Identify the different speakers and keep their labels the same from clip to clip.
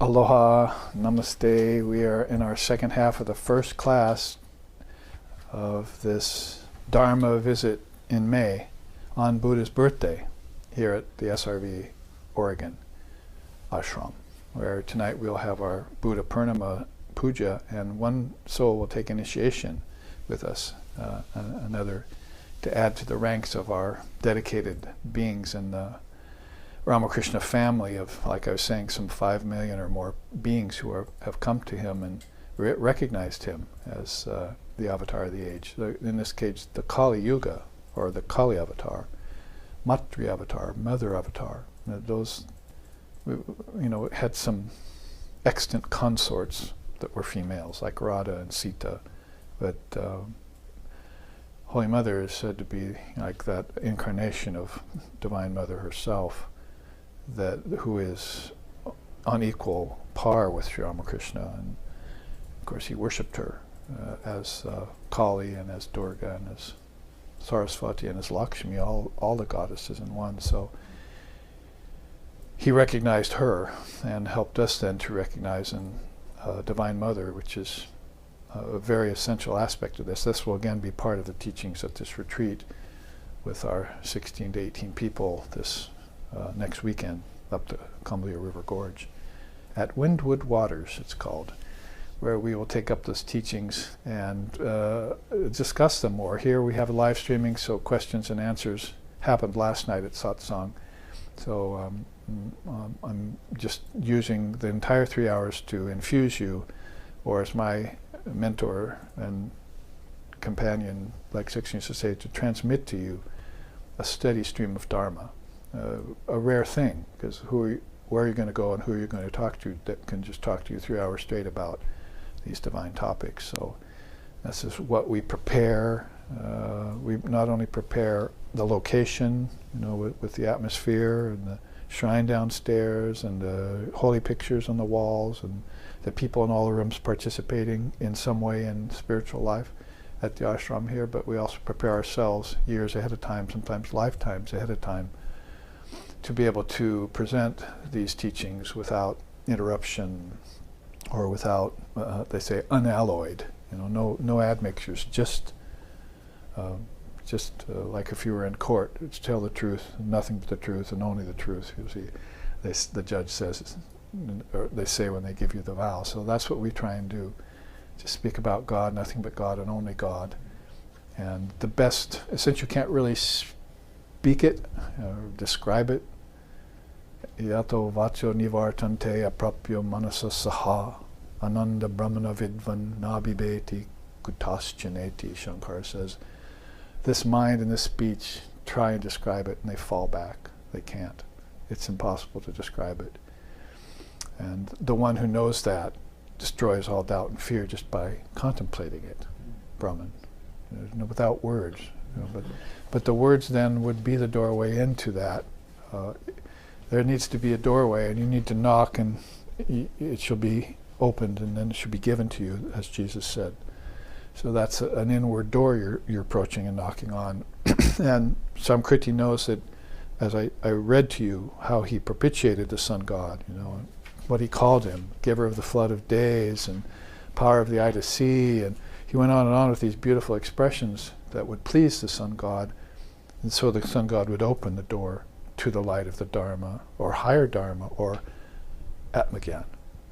Speaker 1: Aloha, namaste. We are in our second half of the first class of this Dharma visit in May on Buddha's birthday here at the SRV Oregon ashram, where tonight we'll have our Buddha Purnima puja and one soul will take initiation with us, another to add to the ranks of our dedicated beings in the Ramakrishna family of, like I was saying, some 5 million or more beings who have come to him and recognized him as the avatar of the age. In this case, the Kali Yuga, or the Kali avatar, Matri avatar, Mother avatar. Those, had some extant consorts that were females, like Radha and Sita, but Holy Mother is said to be like that incarnation of Divine Mother herself, who is on equal par with Sri Ramakrishna, and of course he worshipped her as Kali and as Durga and as Saraswati and as Lakshmi, all the goddesses in one. So he recognized her and helped us then to recognize in Divine Mother, which is a very essential aspect of this. This will again be part of the teachings at this retreat with our 16 to 18 people this next weekend up the Kambuya River Gorge at Windwood Waters, it's called, where we will take up those teachings and discuss them more. Here we have a live streaming, so questions and answers happened last night at satsang. So I'm just using the entire 3 hours to infuse you, or as my mentor and companion, like Sixteen used to say, to transmit to you a steady stream of Dharma. A rare thing, because where are you going to go and who are you going to talk to that can just talk to you 3 hours straight about these divine topics. So this is what we prepare. We not only prepare the location, with the atmosphere and the shrine downstairs and the holy pictures on the walls and the people in all the rooms participating in some way in spiritual life at the ashram here, but we also prepare ourselves years ahead of time, sometimes lifetimes ahead of time, to be able to present these teachings without interruption or without, they say, unalloyed, no admixtures, just like if you were in court, it's tell the truth, nothing but the truth, and only the truth. You see, the judge says, or they say when they give you the vow. So that's what we try and do, just speak about God, nothing but God and only God. And the best, since you can't really speak it, describe it, yato vacho nivartante aprapyo manasa saha ananda brahmana vidvan nabibeti kutaschaneti, Shankara says. This mind and this speech try and describe it and they fall back. They can't. It's impossible to describe it. And the one who knows that destroys all doubt and fear just by contemplating it, Brahman, without words. But the words then would be the doorway into that. There needs to be a doorway, and you need to knock, and it shall be opened, and then it should be given to you, as Jesus said. So that's an inward door you're approaching and knocking on. And Samkriti knows that, as I read to you, how he propitiated the sun god, and what he called him, giver of the flood of days and power of the eye to see, and he went on and on with these beautiful expressions that would please the sun god, and so the sun god would open the door to the light of the Dharma, or higher Dharma, or Atmagyan.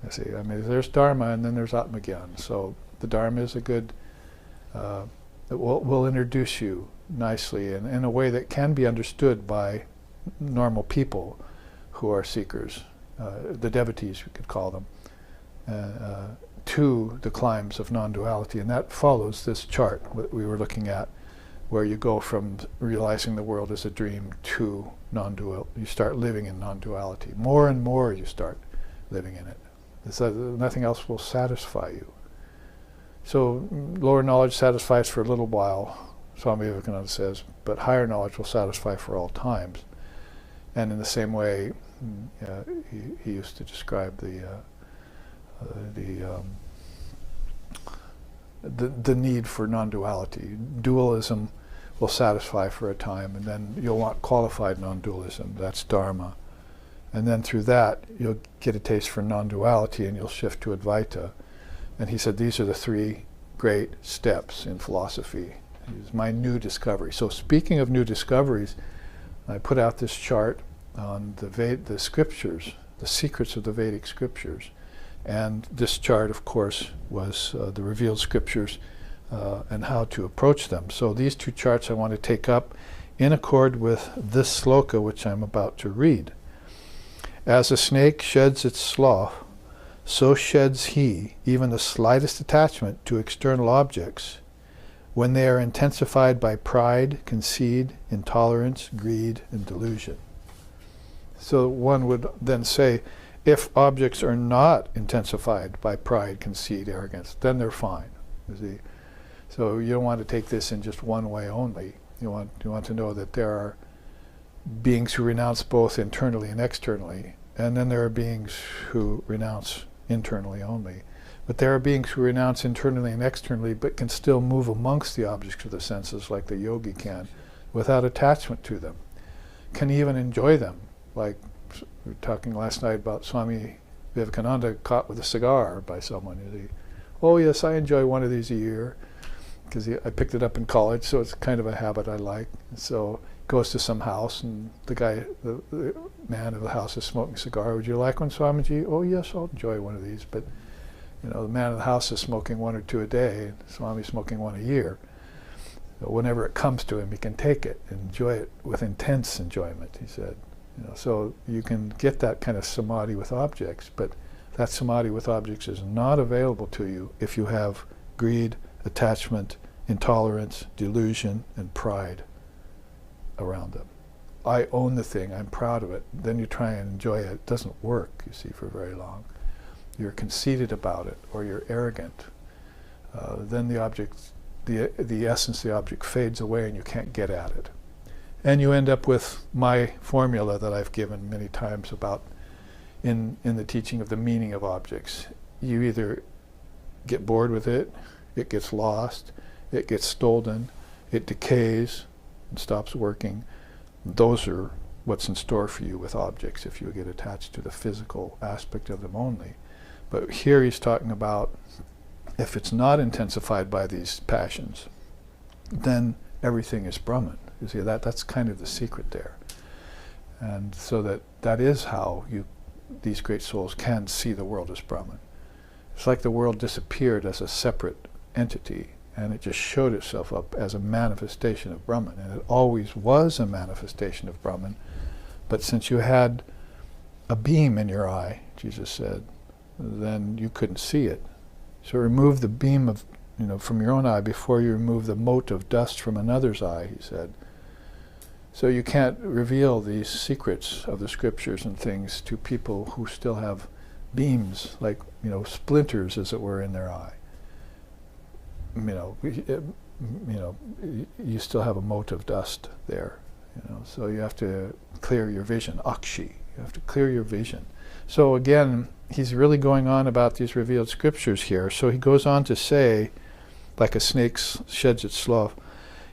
Speaker 1: There's Dharma and then there's Atmagyan. So the Dharma is a good, will introduce you nicely and in a way that can be understood by normal people who are seekers, the devotees we could call them, to the climbs of non-duality. And that follows this chart that we were looking at, where you go from realizing the world as a dream to non-dual. You start living in non-duality. More and more you start living in it. Nothing else will satisfy you. So lower knowledge satisfies for a little while, Swami Vivekananda says, but higher knowledge will satisfy for all times. And in the same way, he used to describe the need for non-duality. Dualism will satisfy for a time, and then you'll want qualified non-dualism. That's Dharma. And then through that, you'll get a taste for non-duality and you'll shift to Advaita. And he said these are the three great steps in philosophy. It's my new discovery. So speaking of new discoveries, I put out this chart on the scriptures, the secrets of the Vedic scriptures. And this chart, of course, was the revealed scriptures and how to approach them. So these two charts I want to take up in accord with this sloka which I'm about to read. As a snake sheds its slough, so sheds he even the slightest attachment to external objects when they are intensified by pride, conceit, intolerance, greed, and delusion. So one would then say, if objects are not intensified by pride, conceit, arrogance, then they're fine. You see? So you don't want to take this in just one way only. You want to know that there are beings who renounce both internally and externally, and then there are beings who renounce internally only. But there are beings who renounce internally and externally but can still move amongst the objects of the senses like the yogi can without attachment to them, can even enjoy them. Like we were talking last night about Swami Vivekananda caught with a cigar by someone. Oh yes, I enjoy one of these a year because I picked it up in college, so it's kind of a habit I like. And so goes to some house and the man of the house is smoking a cigar. Would you like one, Swamiji? Oh yes, I'll enjoy one of these. But the man of the house is smoking one or two a day, and Swami's smoking one a year. So whenever it comes to him, he can take it and enjoy it with intense enjoyment, he said. So you can get that kind of samadhi with objects, but that samadhi with objects is not available to you if you have greed, attachment, intolerance, delusion, and pride around them. I own the thing, I'm proud of it. Then you try and enjoy it. It doesn't work, you see, for very long. You're conceited about it, or you're arrogant. Then the object, the essence of the object fades away and you can't get at it. And you end up with my formula that I've given many times about in the teaching of the meaning of objects. You either get bored with it, it gets lost, it gets stolen, it decays and stops working. Those are what's in store for you with objects if you get attached to the physical aspect of them only. But here he's talking about if it's not intensified by these passions, then everything is Brahman. You see, that's kind of the secret there. And so that is how these great souls can see the world as Brahman. It's like the world disappeared as a separate entity, and it just showed itself up as a manifestation of Brahman. And it always was a manifestation of Brahman, but since you had a beam in your eye, Jesus said, then you couldn't see it. So remove the beam of, from your own eye before you remove the mote of dust from another's eye, he said. So you can't reveal these secrets of the scriptures and things to people who still have beams, like, splinters, as it were, in their eye. You still have a mote of dust there. So you have to clear your vision, Akshi. You have to clear your vision. So again, he's really going on about these revealed scriptures here. So he goes on to say, like a snake sheds its slough,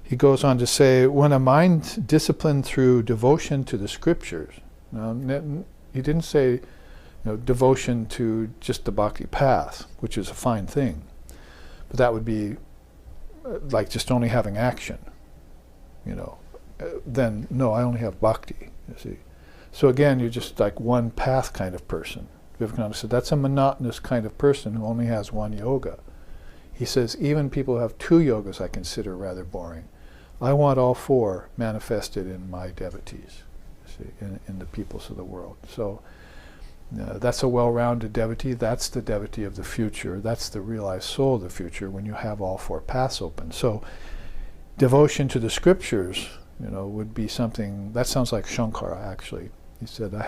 Speaker 1: he goes on to say, when a mind disciplined through devotion to the scriptures, now, he didn't say devotion to just the bhakti path, which is a fine thing, but that would be like just only having action, then no, I only have bhakti, you see. So again, you're just like one path kind of person. Vivekananda said that's a monotonous kind of person who only has one yoga. He says even people who have two yogas I consider rather boring. I want all four manifested in my devotees, you see, in the peoples of the world. So that's a well-rounded devotee. That's the devotee of the future. That's the realized soul of the future when you have all four paths open. So devotion to the scriptures, would be something that sounds like Shankara actually. He said, I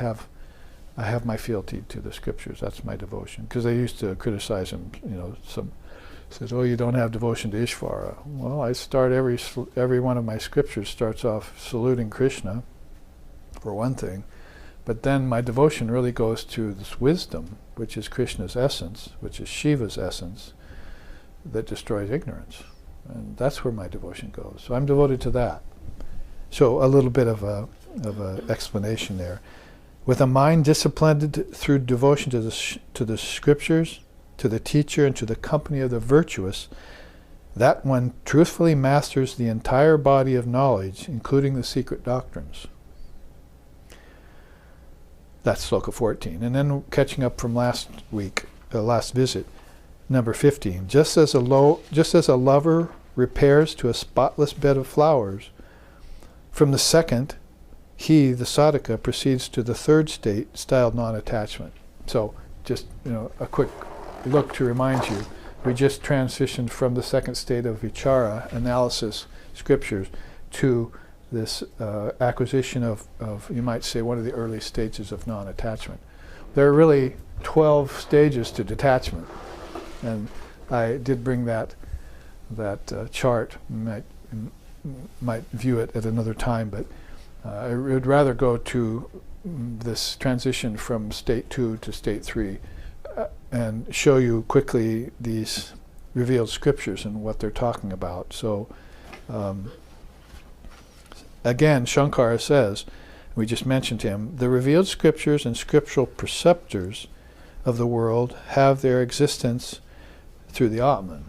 Speaker 1: have my fealty to the scriptures. That's my devotion. Because they used to criticize him. Some says, "Oh, you don't have devotion to Ishvara." Well, I start every one of my scriptures starts off saluting Krishna, for one thing, but then my devotion really goes to this wisdom, which is Krishna's essence, which is Shiva's essence, that destroys ignorance, and that's where my devotion goes. So I'm devoted to that. So a little bit of a explanation there. With a mind disciplined through devotion to the scriptures, to the teacher, and to the company of the virtuous, that one truthfully masters the entire body of knowledge, including the secret doctrines. That's sloka 14. And then catching up from last visit, number 15. Just as a lover repairs to a spotless bed of flowers, from the second, he, the sadhaka, proceeds to the third state, styled non-attachment. So, just a quick look to remind you, we just transitioned from the second state of vichara, analysis, scriptures, to this acquisition of, you might say, one of the early stages of non-attachment. There are really 12 stages to detachment, and I did bring that chart. You might view it at another time, but I would rather go to this transition from state 2 to state 3 and show you quickly these revealed scriptures and what they're talking about. So again, Shankara says, we just mentioned him, the revealed scriptures and scriptural preceptors of the world have their existence through the Atman.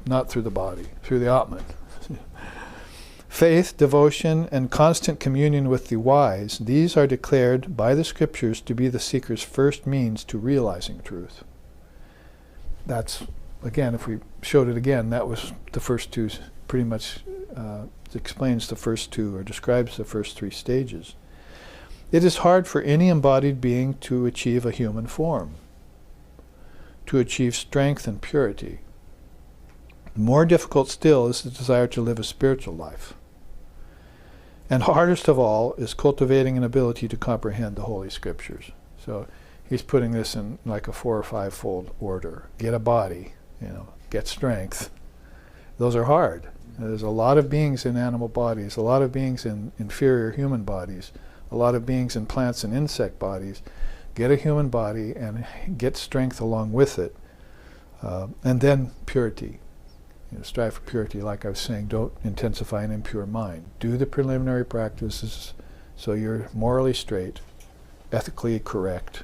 Speaker 1: Not through the body, through the Atman. Faith, devotion, and constant communion with the wise, these are declared by the scriptures to be the seeker's first means to realizing truth. That's, again, if we showed it again, that was the first two, pretty much explains the first two, or describes the first three stages. It is hard for any embodied being to achieve a human form, to achieve strength and purity. More difficult still is the desire to live a spiritual life. And hardest of all is cultivating an ability to comprehend the Holy Scriptures. So he's putting this in like a 4 or 5-fold order. Get a body, get strength. Those are hard. There's a lot of beings in animal bodies, a lot of beings in inferior human bodies, a lot of beings in plants and insect bodies. Get a human body and get strength along with it. And then purity. Strive for purity, like I was saying. Don't intensify an impure mind. Do the preliminary practices so you're morally straight, ethically correct,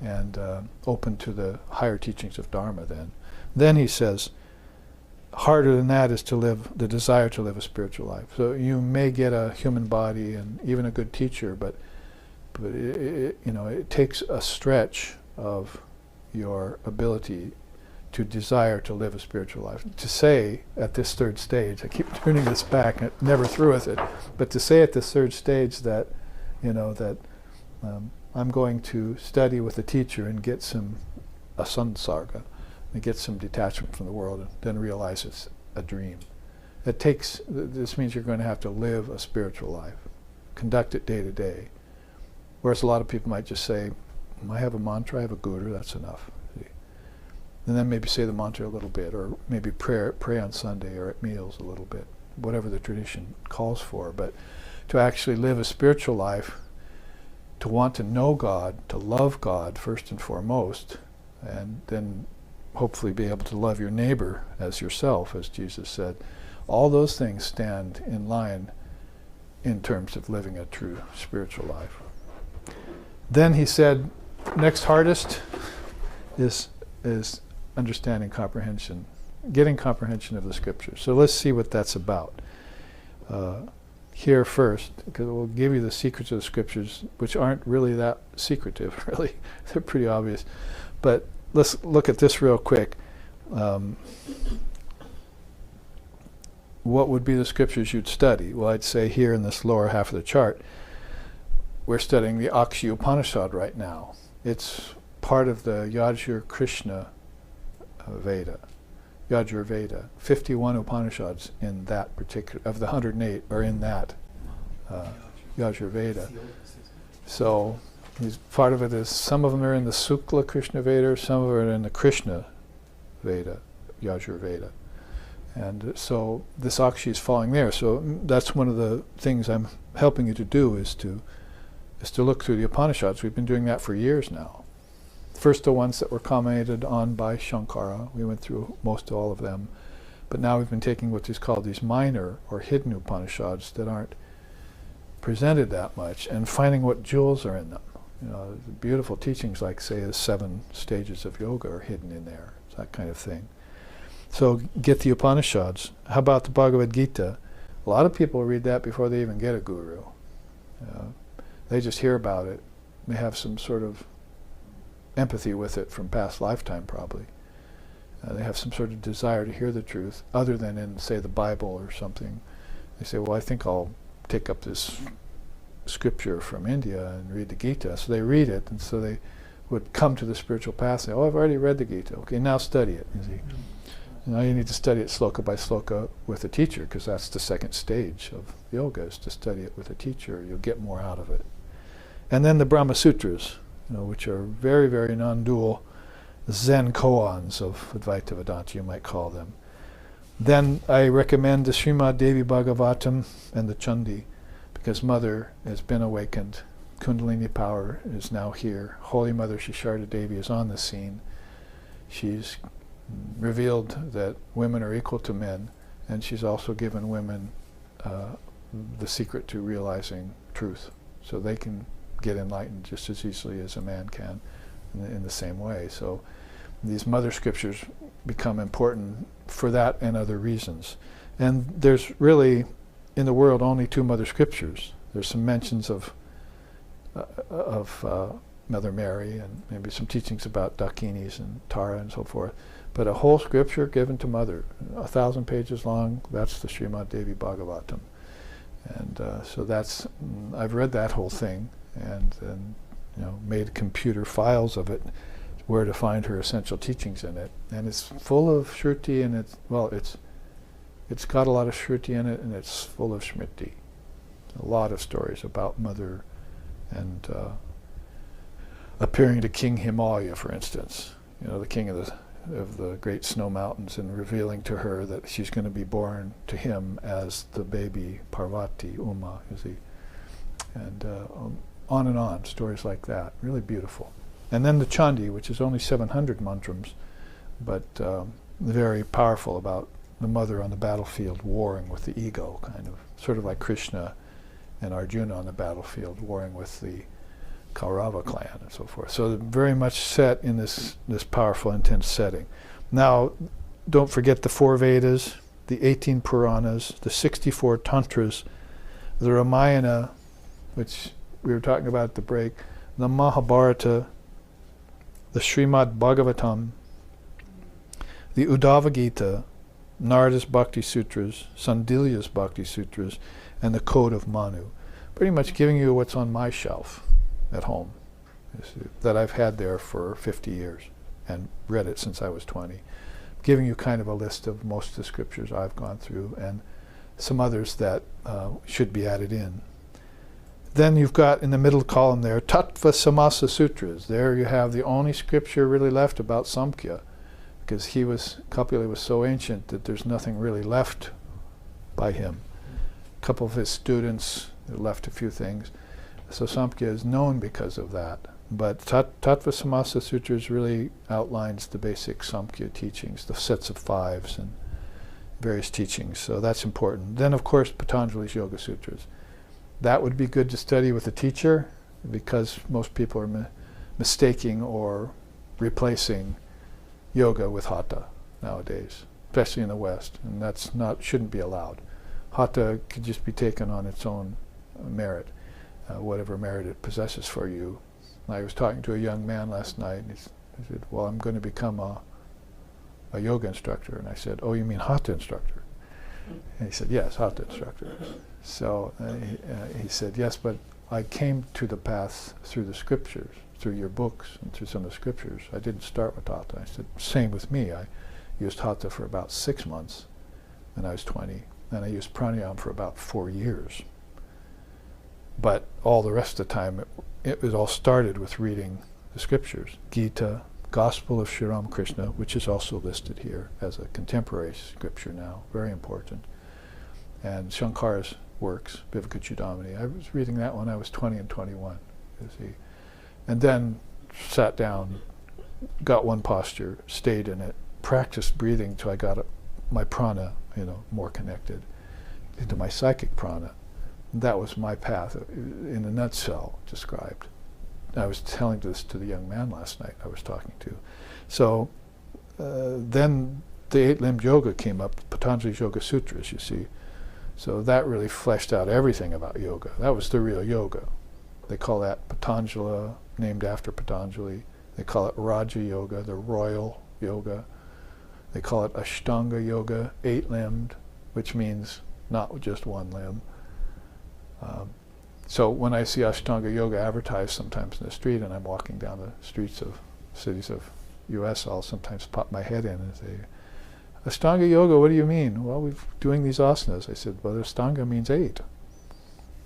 Speaker 1: and open to the higher teachings of Dharma then. Then he says, harder than that is to live, the desire to live a spiritual life. So you may get a human body and even a good teacher, but it takes a stretch of your ability to desire to live a spiritual life. To say at this third stage, I keep turning this back, never through with it, but to say at this third stage that, I'm going to study with a teacher and get some asansarga, and get some detachment from the world, and then realize it's a dream. This means you're going to have to live a spiritual life, conduct it day to day. Whereas a lot of people might just say, I have a mantra, I have a guru, that's enough. And then maybe say the mantra a little bit, or maybe pray on Sunday or at meals a little bit, whatever the tradition calls for. But to actually live a spiritual life, to want to know God, to love God first and foremost, and then hopefully be able to love your neighbor as yourself, as Jesus said, all those things stand in line in terms of living a true spiritual life. Then he said, next hardest is understanding comprehension, getting comprehension of the scriptures. So let's see what that's about. Here first, because we'll give you the secrets of the scriptures, which aren't really that secretive, really. They're pretty obvious. But let's look at this real quick. What would be the scriptures you'd study? Well, I'd say here in this lower half of the chart, we're studying the Akshi Upanishad right now. It's part of the Yajur Krishna Veda, Yajur Veda. 51 Upanishads in that particular, of the 108 are in that Yajur Veda. So part of it is, some of them are in the Sukla Krishna Veda, some of them are in the Krishna Veda, Yajur Veda. And so this Akshi is falling there. So that's one of the things I'm helping you to do, is to look through the Upanishads. We've been doing that for years now. First the ones that were commented on by Shankara. We went through most all of them. But now we've been taking what is called these minor or hidden Upanishads that aren't presented that much, and finding what jewels are in them. You know, the beautiful teachings like, say, the 7 stages of yoga are hidden in there, that kind of thing. So get the Upanishads. How about the Bhagavad Gita? A lot of people read that before they even get a guru. They just hear about it. They have some sort of empathy with it from past lifetime, probably. They have some sort of desire to hear the truth, other than in, say, the Bible or something. They say, well, I think I'll take up this scripture from India and read the Gita. So they read it, and so they would come to the spiritual path and say, oh, I've already read the Gita. Okay, now study it, you see. Now you need to study it sloka by sloka with a teacher, because that's the second stage of yoga, is to study it with a teacher. You'll get more out of it. And then the Brahma Sutras, which are very, very non-dual Zen koans of Advaita Vedanta, you might call them. Then I recommend the Srimad Devi Bhagavatam and the Chandi, because Mother has been awakened. Kundalini power is now here. Holy Mother Shisharda Devi is on the scene. She's revealed that women are equal to men, and she's also given women the secret to realizing truth, so they can get enlightened just as easily as a man can in the same way. So these mother scriptures become important for that and other reasons. And there's really, in the world, only 2 mother scriptures. There's some mentions of Mother Mary, and maybe some teachings about Dakinis and Tara and so forth. But a whole scripture given to Mother, 1,000 pages long, that's the Srimad Devi Bhagavatam. And so that's, I've read that whole thing, and made computer files of it, where to find her essential teachings in it. And it's full of Shruti, and it's got a lot of Shruti in it, and it's full of Smriti. A lot of stories about Mother, and appearing to King Himalaya, for instance, the king of the great snow mountains, and revealing to her that she's going to be born to him as the baby Parvati, Uma, you see. And on, stories like that, really beautiful. And then the Chandi, which is only 700 mantrams, but very powerful, about the mother on the battlefield warring with the ego, kind of, sort of like Krishna and Arjuna on the battlefield warring with the Kaurava clan and so forth. So very much set in this powerful, intense setting. Now, don't forget the 4 Vedas, the 18 Puranas, the 64 Tantras, the Ramayana, which we were talking about at the break, the Mahabharata, the Srimad Bhagavatam, the Uddhava Gita, Narada's Bhakti Sutras, Sandilya's Bhakti Sutras, and the Code of Manu. Pretty much giving you what's on my shelf at home, that I've had there for 50 years and read it since I was 20. Giving you kind of a list of most of the scriptures I've gone through, and some others that should be added in. Then you've got in the middle column there, Tattva Samasa Sutras. There you have the only scripture really left about Samkhya, because Kapila was so ancient that there's nothing really left by him. A couple of his students left a few things. So Samkhya is known because of that. But Tattva Samasa Sutras really outlines the basic Samkhya teachings, the sets of 5s and various teachings. So that's important. Then, of course, Patanjali's Yoga Sutras. That would be good to study with a teacher, because most people are mistaking or replacing yoga with hatha nowadays, especially in the West, and shouldn't be allowed. Hatha could just be taken on its own merit, whatever merit it possesses for you. I was talking to a young man last night, and he said, well, I'm going to become a yoga instructor. And I said, oh, you mean hatha instructor? And he said, yes, hatha instructor. So he said, yes, but I came to the path through the scriptures, through your books and through some of the scriptures. I didn't start with hatha. I said, same with me. I used hatha for about 6 months when I was 20, and I used pranayama for about 4 years. But all the rest of the time, it was all started with reading the scriptures. Gita, Gospel of Sri Ramakrishna, which is also listed here as a contemporary scripture now, very important. And Shankara's works, Vivekachudamani. I was reading that when I was 20 and 21, you see. And then sat down, got one posture, stayed in it, practiced breathing till I got my prana, more connected into my psychic prana. That was my path, in a nutshell, described. I was telling this to the young man last night I was talking to. So then the eight-limbed yoga came up, Patanjali's Yoga Sutras, you see. So that really fleshed out everything about yoga. That was the real yoga. They call that Patanjala, named after Patanjali. They call it Raja Yoga, the royal yoga. They call it Ashtanga Yoga, eight-limbed, which means not just one limb. So when I see Ashtanga Yoga advertised sometimes in the street, and I'm walking down the streets of cities of U.S., I'll sometimes pop my head in and say, Ashtanga Yoga, what do you mean? Well, we're doing these asanas. I said, well, Ashtanga means eight.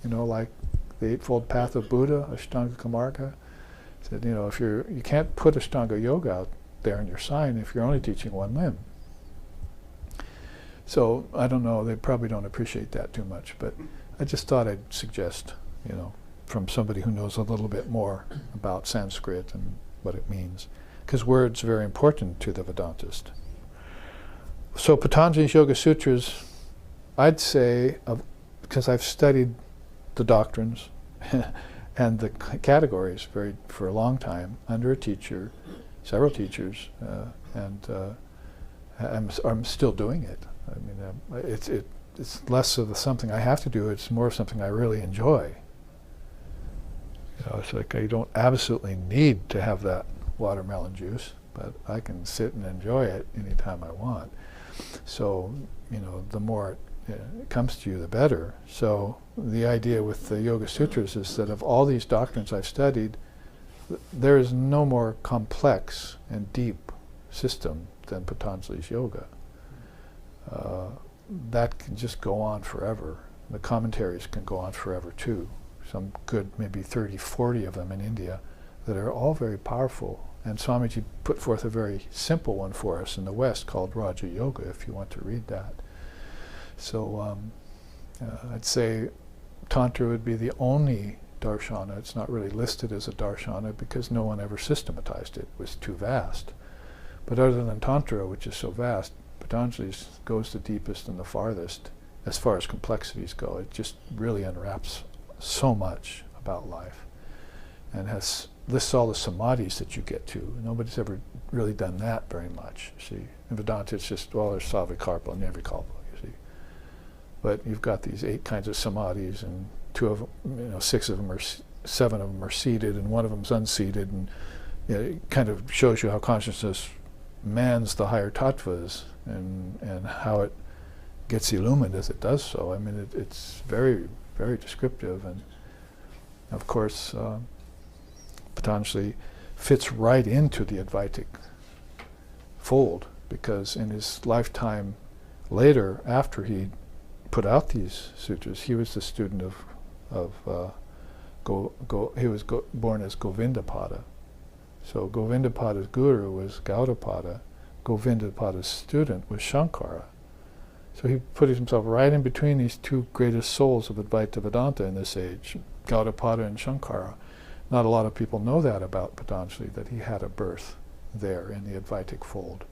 Speaker 1: You know, like the Eightfold Path of Buddha, Ashtanga Marga. I said, you know, if you can't put Ashtanga Yoga out there in your sign if you're only teaching one limb. So, I don't know, they probably don't appreciate that too much, but I just thought I'd suggest, you know, from somebody who knows a little bit more about Sanskrit and what it means, because words are very important to the Vedantist. So Patanjali's Yoga Sutras, I'd say, because I've studied the doctrines and the categories for a long time under a teacher, several teachers, and I'm still doing it. I mean, it's less of something I have to do, it's more of something I really enjoy. You know, it's like I don't absolutely need to have that watermelon juice, but I can sit and enjoy it anytime I want. So, you know, the more it comes to you, the better. So the idea with the Yoga Sutras is that of all these doctrines I've studied, there is no more complex and deep system than Patanjali's yoga. That can just go on forever. The commentaries can go on forever too. Some good, maybe 30, 40 of them in India that are all very powerful. And Swamiji put forth a very simple one for us in the West called Raja Yoga, if you want to read that. So I'd say Tantra would be the only darshana. It's not really listed as a darshana because no one ever systematized it. It was too vast. But other than Tantra, which is so vast, Patanjali's goes the deepest and the farthest as far as complexities go. It just really unwraps so much about life and lists all the samadhis that you get to. Nobody's ever really done that very much, you see. In Vedanta it's just, well, there's Savikalpa and Nirvikalpa, you see. But you've got these 8 kinds of samadhis, and 2 of them, you know, 7 of them are seated and 1 of them's unseated, and you know, it kind of shows you how consciousness mans the higher tattvas and how it gets illumined as it does so. I mean, it's very, very descriptive, and of course Patanjali fits right into the Advaitic fold, because in his lifetime later, after he put out these sutras, he was the student of he was born as Govindapada. So Govindapada's guru was Gaudapada. Govindapada's student was Shankara. So he put himself right in between these 2 greatest souls of Advaita Vedanta in this age, Gaudapada and Shankara. Not a lot of people know that about Patanjali, that he had a birth there in the Advaitic fold.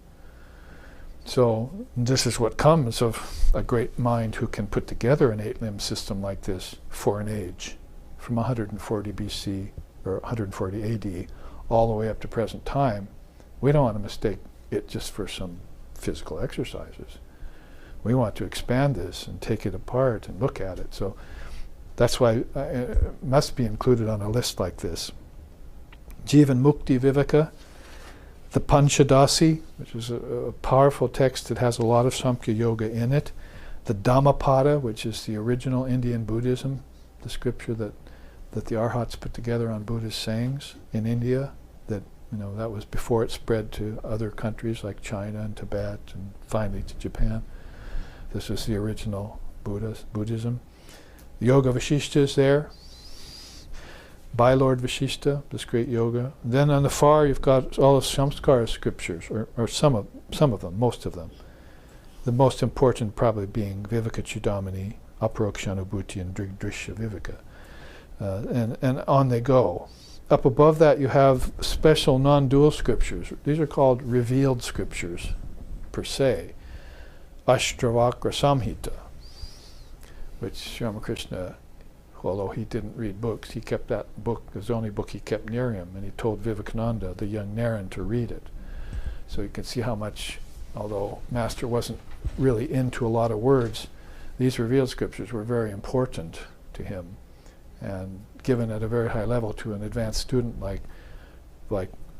Speaker 1: So this is what comes of a great mind who can put together an 8-limb system like this for an age, from 140 BC or 140 AD all the way up to present time. We don't want to mistake it just for some physical exercises. We want to expand this and take it apart and look at it. So that's why it must be included on a list like this. Jivan Mukti Viveka, the Panchadasi, which is a powerful text that has a lot of Samkhya Yoga in it. The Dhammapada, which is the original Indian Buddhism, the scripture that the Arhats put together on Buddha's sayings in India, that, you know, that was before it spread to other countries like China and Tibet and finally to Japan. This is the original Buddhism. The Yoga Vasishta is there, by Lord Vasishta, this great yoga. And then on the far you've got all the Samskara scriptures, or some of them, most of them. The most important probably being Viveka Chudamani, Aparokshanubhuti, and Drigdrishya Viveka. And on they go. Up above that you have special non-dual scriptures. These are called revealed scriptures, per se. Ashtavakra Samhita, which Ramakrishna although he didn't read books. He kept that book, it was the only book he kept near him, and he told Vivekananda, the young Narayan, to read it. So you can see how much, although Master wasn't really into a lot of words, these revealed scriptures were very important to him, and given at a very high level to an advanced student like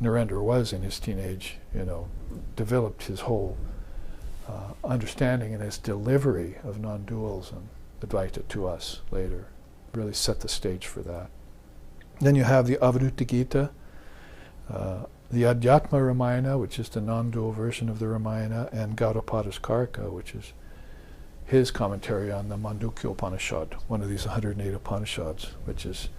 Speaker 1: Narendra was in his teenage, developed his whole understanding and his delivery of non-duals and Advaita to us later. Really set the stage for that. Then you have the Avaduta Gita, the Adhyatma Ramayana, which is the non-dual version of the Ramayana, and Gaudapada's Karika, which is his commentary on the Mandukya Upanishad, one of these 108 Upanishads, which is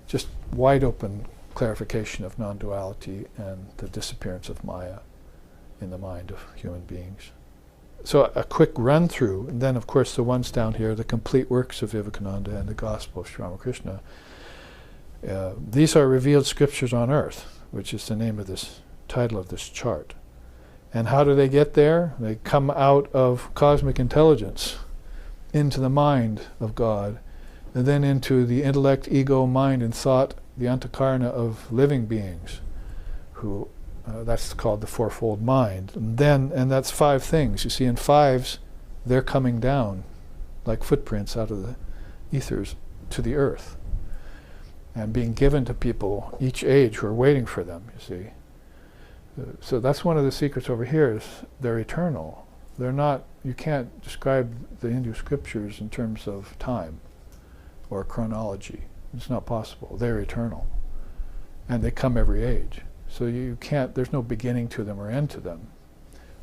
Speaker 1: just wide open clarification of non-duality and the disappearance of Maya in the mind of human beings. So a quick run through, and then of course the ones down here, the complete works of Vivekananda and the Gospel of Sri Ramakrishna. These are revealed scriptures on earth, which is the name of this title of this chart. And how do they get there? They come out of cosmic intelligence into the mind of God, and then into the intellect, ego, mind, and thought, the antakarna of living beings, who that's called the fourfold mind. And that's 5 things. You see, in 5s, they're coming down like footprints out of the ethers to the earth, and being given to people each age who are waiting for them, you see. So that's one of the secrets over here, is they're eternal. They're not, you can't describe the Hindu scriptures in terms of time or chronology. It's not possible. They're eternal. And they come every age. So you can't, there's no beginning to them or end to them.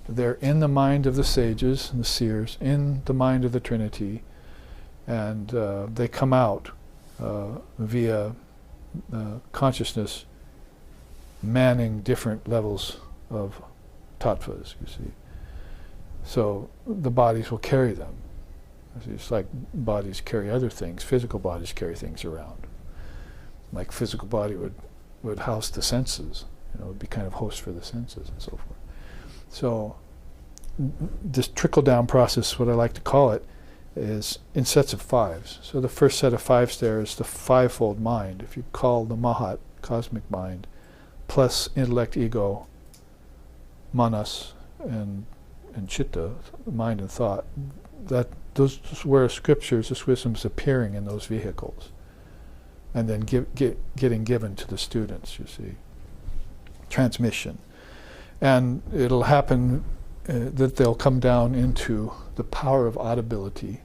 Speaker 1: They're in the mind of the sages and the seers, in the mind of the Trinity, and they come out via consciousness manning different levels of tattvas, you see. So the bodies will carry them. It's like bodies carry other things. Physical bodies carry things around. Like physical body would house the senses, would be kind of host for the senses and so forth. So this trickle-down process, what I like to call it, is in sets of 5s. So the first set of 5s there is the 5-fold mind. If you call the Mahat, cosmic mind, plus intellect, ego, manas, and chitta, mind and thought, that those where scriptures, this wisdom is appearing in those vehicles, and then getting given to the students, you see. Transmission. And it'll happen that they'll come down into the power of audibility,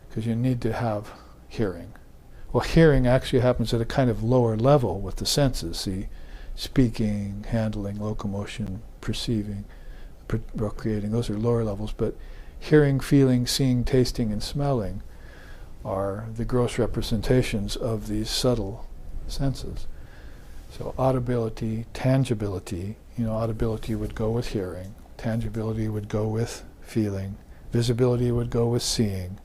Speaker 1: because you need to have hearing. Well, hearing actually happens at a kind of lower level with the senses, see, speaking, handling, locomotion, perceiving, procreating, those are lower levels, but hearing, feeling, seeing, tasting, and smelling are the gross representations of these subtle senses. So audibility, tangibility, audibility would go with hearing, tangibility would go with feeling, visibility would go with seeing,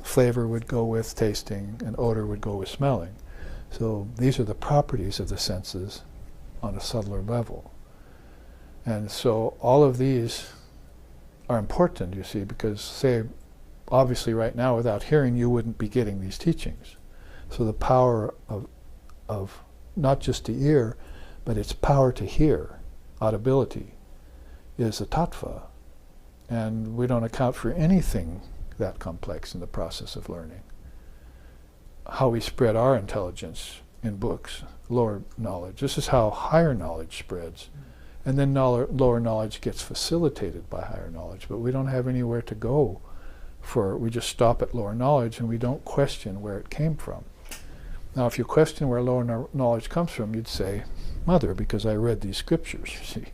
Speaker 1: flavor would go with tasting, and odor would go with smelling. So these are the properties of the senses on a subtler level. And so all of these are important, you see, because, say, obviously right now without hearing you wouldn't be getting these teachings. So the power of not just the ear, but its power to hear, audibility, is a tattva. And we don't account for anything that complex in the process of learning. How we spread our intelligence in books, lower knowledge. This is how higher knowledge spreads. And then lower knowledge gets facilitated by higher knowledge, but we don't have anywhere to go we just stop at lower knowledge and we don't question where it came from. Now, if you question where lower knowledge comes from, you'd say, Mother, because I read these scriptures, you see.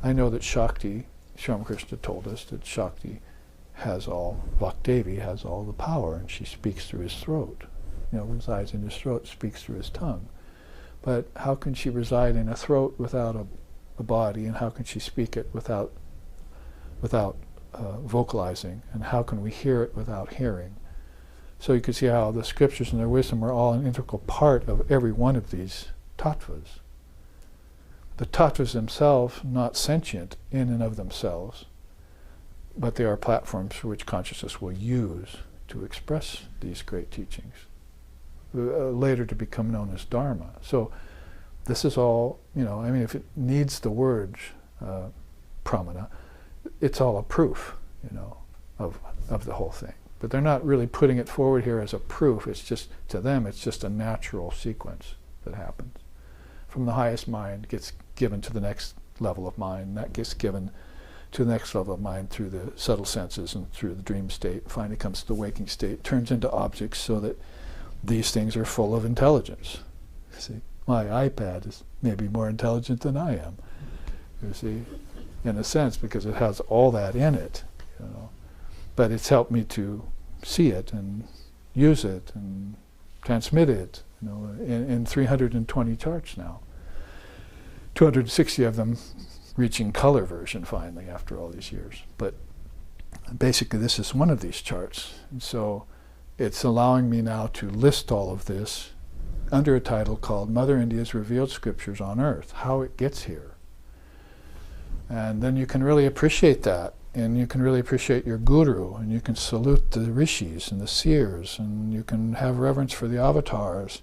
Speaker 1: I know that Shakti, Sri Ramakrishna told us that Shakti has all, Vakdevi has all the power, and she speaks through his throat. Resides in his throat, speaks through his tongue. But how can she reside in a throat without a body, and how can she speak it without vocalizing, and how can we hear it without hearing? So you can see how the scriptures and their wisdom are all an integral part of every one of these tattvas. The tattvas themselves, not sentient in and of themselves, but they are platforms for which consciousness will use to express these great teachings. later to become known as dharma. So this is all, I mean, if it needs the words pramana, it's all a proof, of the whole thing. But they're not really putting it forward here as a proof. It's just, to them, it's just a natural sequence that happens. From the highest mind gets given to the next level of mind, and that gets given to the next level of mind through the subtle senses and through the dream state, finally comes to the waking state, turns into objects so that these things are full of intelligence. See, my iPad is maybe more intelligent than I am, you see, in a sense, because it has all that in it, But it's helped me to see it and use it and transmit it, in 320 charts now. 260 of them reaching color version finally after all these years. But basically this is one of these charts. And so it's allowing me now to list all of this under a title called Mother India's Revealed Scriptures on Earth, How It Gets Here. And then you can really appreciate that, and you can really appreciate your guru, and you can salute the rishis and the seers, and you can have reverence for the avatars,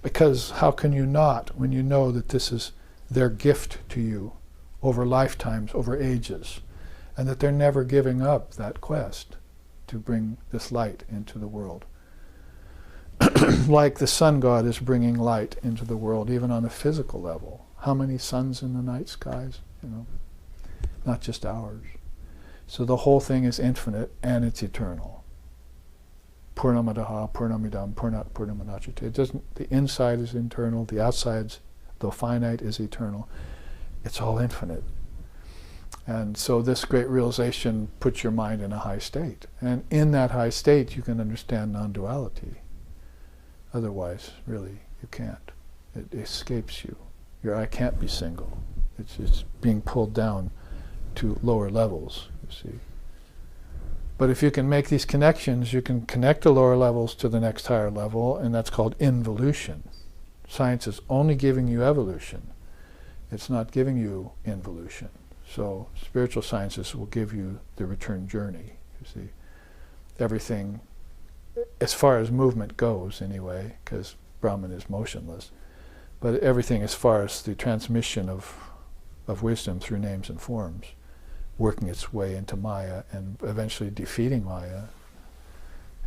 Speaker 1: because how can you not when you know that this is their gift to you over lifetimes, over ages, and that they're never giving up that quest to bring this light into the world. Like the sun god is bringing light into the world, even on a physical level. How many suns in the night skies? Not just ours. So the whole thing is infinite and it's eternal. Purnamadaha, Purnamidam, Purnat, Purnamanachite. It doesn't. The inside is internal. The outside, though finite, is eternal. It's all infinite. And so this great realization puts your mind in a high state. And in that high state, you can understand non-duality. Otherwise, really, you can't. It escapes you. Your I can't be single. It's being pulled down to lower levels, you see. But if you can make these connections, you can connect the lower levels to the next higher level, and that's called involution. Science is only giving you evolution. It's not giving you involution. So spiritual sciences will give you the return journey, you see. Everything, as far as movement goes anyway, because Brahman is motionless, but everything as far as the transmission of wisdom through names and forms, working its way into Maya and eventually defeating Maya,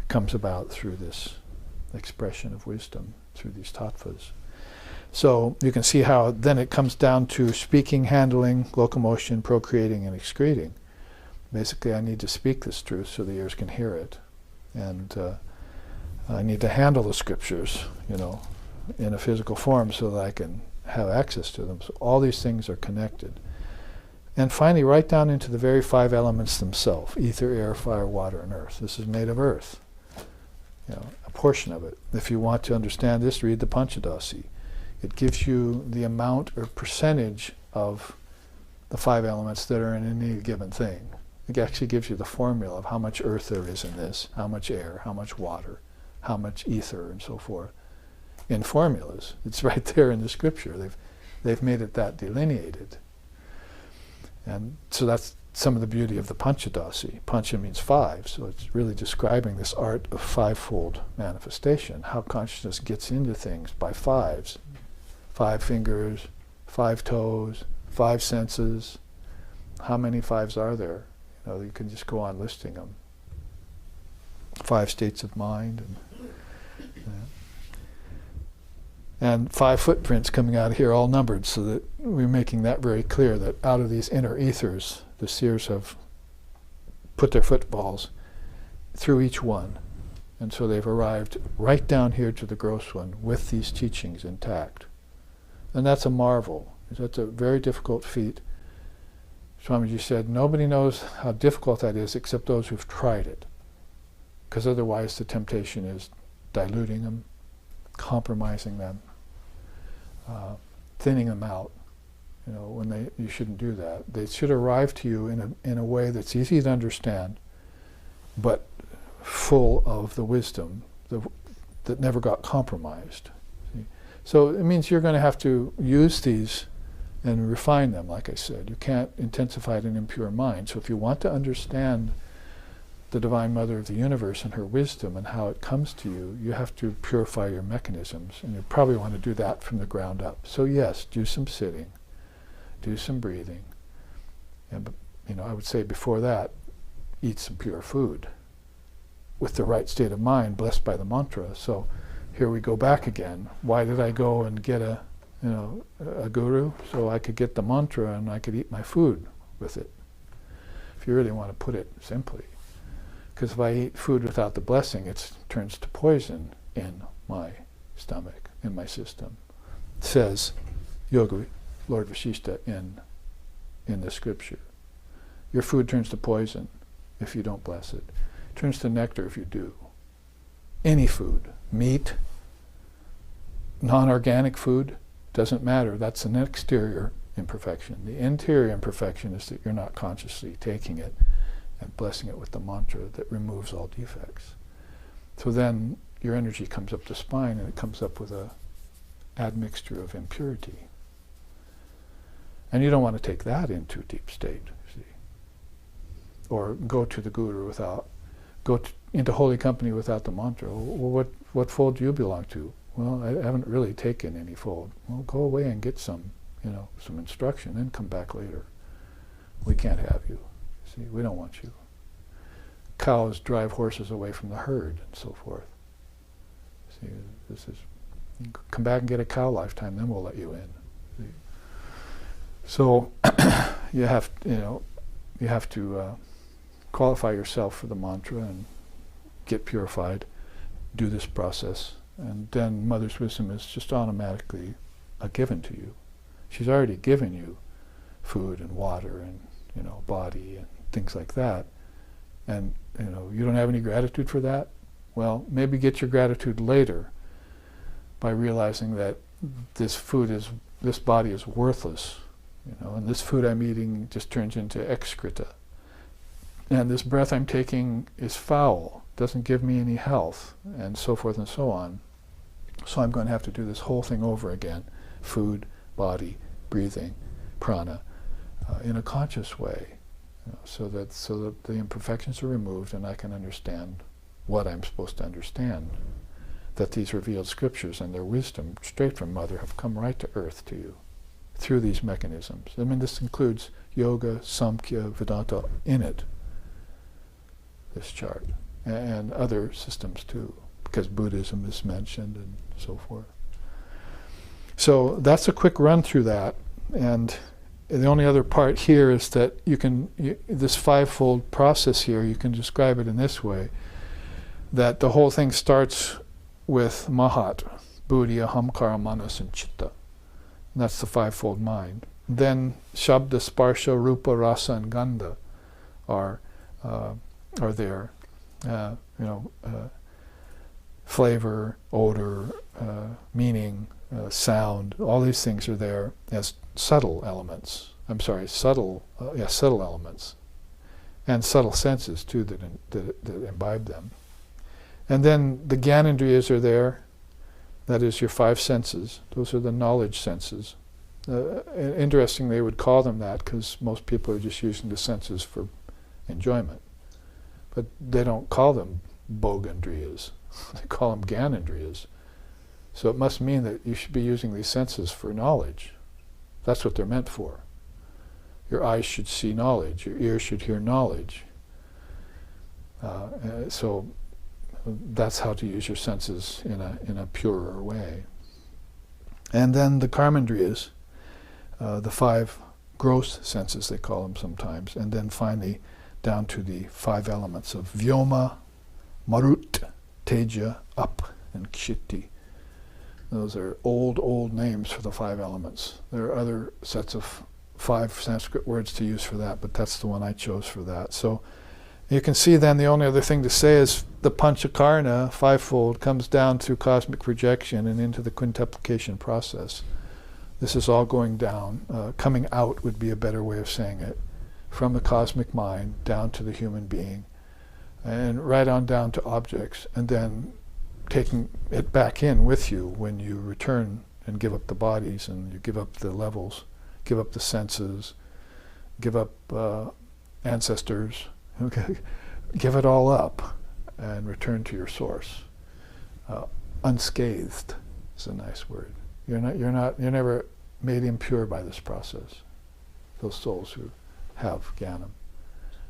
Speaker 1: comes about through this expression of wisdom, through these tattvas. So you can see how then it comes down to speaking, handling, locomotion, procreating, and excreting. Basically, I need to speak this truth so the ears can hear it. And I need to handle the scriptures, in a physical form so that I can have access to them. So all these things are connected. And finally, right down into the very 5 elements themselves: ether, air, fire, water, and earth. This is made of earth, a portion of it. If you want to understand this, read the Panchadasi. It gives you the amount or percentage of the 5 elements that are in any given thing. It actually gives you the formula of how much earth there is in this, how much air, how much water, how much ether, and so forth, in formulas. It's right there in the scripture. They've made it that delineated. And so that's some of the beauty of the Panchadasi. Pancha means 5, so it's really describing this art of 5-fold manifestation, how consciousness gets into things by 5s. 5 fingers, 5 toes, 5 senses. How many 5s are there? You can just go on listing them. 5 states of mind. And 5 footprints coming out of here, all numbered, so that we're making that very clear, that out of these inner ethers, the seers have put their footballs through each one. And so they've arrived right down here to the gross one with these teachings intact. And that's a marvel. That's a very difficult feat. Swamiji said, nobody knows how difficult that is except those who've tried it. Because otherwise the temptation is diluting them, compromising them, thinning them out. When you shouldn't do that. They should arrive to you in a way that's easy to understand, but full of the wisdom that never got compromised. See? So it means you're going to have to use these and refine them, like I said. You can't intensify it in impure mind. So if you want to understand the Divine Mother of the Universe and her wisdom and how it comes to you, you have to purify your mechanisms, and you probably want to do that from the ground up. So yes, do some sitting, do some breathing, and I would say before that, eat some pure food with the right state of mind, blessed by the mantra. So here we go back again. Why did I go and get a guru? So I could get the mantra and I could eat my food with it, if you really want to put it simply. Because if I eat food without the blessing, it turns to poison in my stomach, in my system. It says, Yogi, Lord Vashishta, in the scripture. Your food turns to poison if you don't bless it. It turns to nectar if you do. Any food, meat, non-organic food, doesn't matter. That's an exterior imperfection. The interior imperfection is that you're not consciously taking it and blessing it with the mantra that removes all defects. So then your energy comes up the spine and it comes up with a admixture of impurity. And you don't want to take that into a deep state, see. Or go to the guru without, into holy company without the mantra. Well, what fold do you belong to? Well, I haven't really taken any fold. Well, go away and get some instruction, then come back later. We can't have you. See, we don't want you. Cows drive horses away from the herd and so forth. See, come back and get a cow lifetime, then we'll let you in. See? So you have to qualify yourself for the mantra and get purified, do this process, and then Mother's wisdom is just automatically given to you. She's already given you food and water and body and things like that, and you don't have any gratitude for that. Well, maybe get your gratitude later by realizing that this body is worthless, and this food I'm eating just turns into excreta, and this breath I'm taking is foul, doesn't give me any health, and so forth and so on. So I'm going to have to do this whole thing over again: food, body, breathing, prana, in a conscious way, so that the imperfections are removed and I can understand what I'm supposed to understand. That these revealed scriptures and their wisdom, straight from Mother, have come right to earth to you through these mechanisms. I mean, this includes yoga, samkhya, Vedanta in it, this chart, and other systems too, because Buddhism is mentioned and so forth. So that's a quick run through that, and the only other part here is that this fivefold process here, you can describe it in this way, that the whole thing starts with Mahat, Buddhi, Ahamkara, Manas, and Chitta. And that's the fivefold mind. Then Shabda, Sparsha, Rupa, Rasa, and Gandha are there. Flavor, odor, meaning, sound, all these things are there as subtle elements. Subtle elements, and subtle senses too that imbibe them. And then the Gyanendriyas are there. That is your five senses. Those are the knowledge senses. Interesting, they would call them that because most people are just using the senses for enjoyment. But they don't call them Bhogendriyas. They call them Gyanendriyas. So it must mean that you should be using these senses for knowledge. That's what they're meant for. Your eyes should see knowledge. Your ears should hear knowledge. So that's how to use your senses in a purer way. And then the Karmendriyas, the five gross senses, they call them sometimes, and then finally down to the five elements of Vyoma, Marut, Teja, Up, and Kshiti. Those are old names for the five elements. There are other sets of five Sanskrit words to use for that, but that's the one I chose for that. So you can see then the only other thing to say is the Panchakarna, fivefold, comes down through cosmic projection and into the quintuplication process. This is all going down. Coming out would be a better way of saying it. From the cosmic mind down to the human being, and right on down to objects, and then taking it back in with you when you return and give up the bodies, and you give up the levels, give up the senses, give up ancestors, okay, give it all up and return to your source. Unscathed is a nice word. You're never made impure by this process. Those souls who have Jnanam,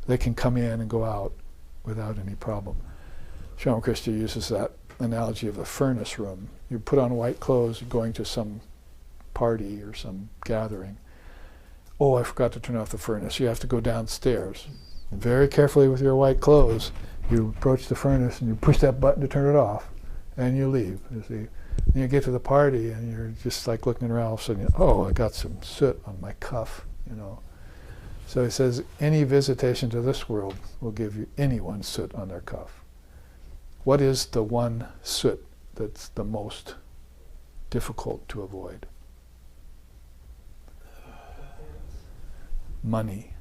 Speaker 1: they can come in and go out without any problem. Sri Ramakrishna uses that analogy of the furnace room. You put on white clothes, you're going to some party or some gathering. Oh, I forgot to turn off the furnace. You have to go downstairs. And very carefully with your white clothes, you approach the furnace and you push that button to turn it off, and you leave. You see, then you get to the party and you're just like looking around. All of a sudden, oh, I got some soot on my cuff, you know. So he says, any visitation to this world will give you anyone soot on their cuff. What is the one soot that's the most difficult to avoid? Money.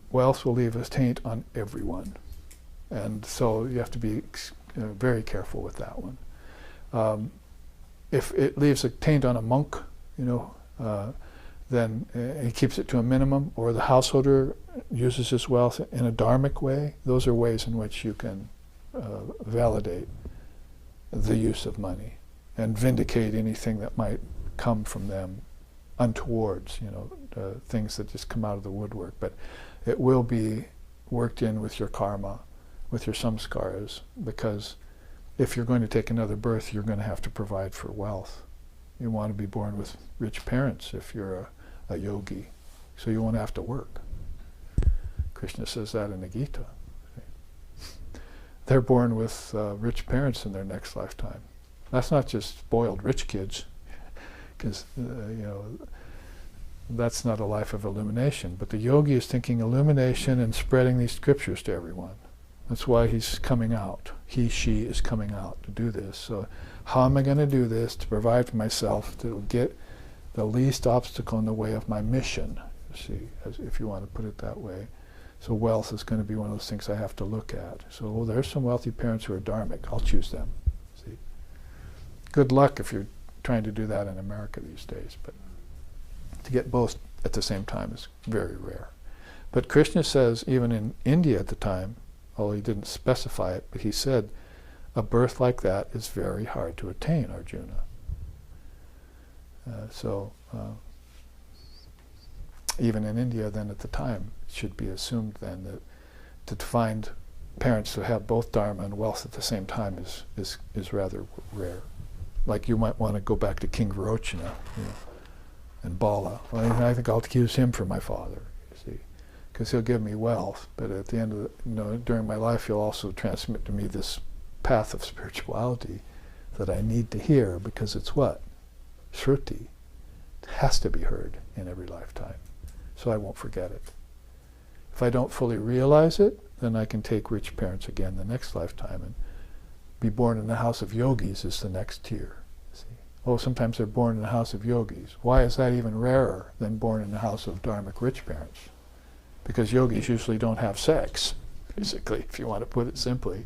Speaker 1: Wealth will leave a taint on everyone. And so you have to be very careful with that one. If it leaves a taint on a monk, you know, then he keeps it to a minimum, or the householder uses his wealth in a dharmic way. Those are ways in which you can validate the use of money and vindicate anything that might come from them untowards, you know, things that just come out of the woodwork. But it will be worked in with your karma, with your samskaras, because if you're going to take another birth, you're going to have to provide for wealth. You want to be born with rich parents if you're a yogi, so you won't have to work. Krishna says that in the Gita. They're born with rich parents in their next lifetime. That's not just spoiled rich kids, because you know, that's not a life of illumination. But the yogi is thinking illumination and spreading these scriptures to everyone. That's why he's coming out. He, she is coming out to do this. So how am I going to do this to provide for myself, to get the least obstacle in the way of my mission, you see, if you want to put it that way. So wealth is going to be one of those things I have to look at. So there's some wealthy parents who are dharmic. I'll choose them. See, good luck if you're trying to do that in America these days. But to get both at the same time is very rare. But Krishna says, even in India at the time, although he didn't specify it, but he said, a birth like that is very hard to attain, Arjuna. Even in India then at the time, it should be assumed then that to find parents who have both dharma and wealth at the same time is rather rare. Like you might want to go back to King Virochana, you know, and Bala. Well, I think I'll accuse him for my father, you see, because he'll give me wealth, but at the end of during my life he'll also transmit to me this path of spirituality that I need to hear, because it's what? Shruti. It has to be heard in every lifetime, so I won't forget it. If I don't fully realize it, then I can take rich parents again the next lifetime, and be born in the house of yogis is the next tier. See? Oh, sometimes they're born in the house of yogis. Why is that even rarer than born in the house of dharmic rich parents? Because yogis usually don't have sex, basically, if you want to put it simply.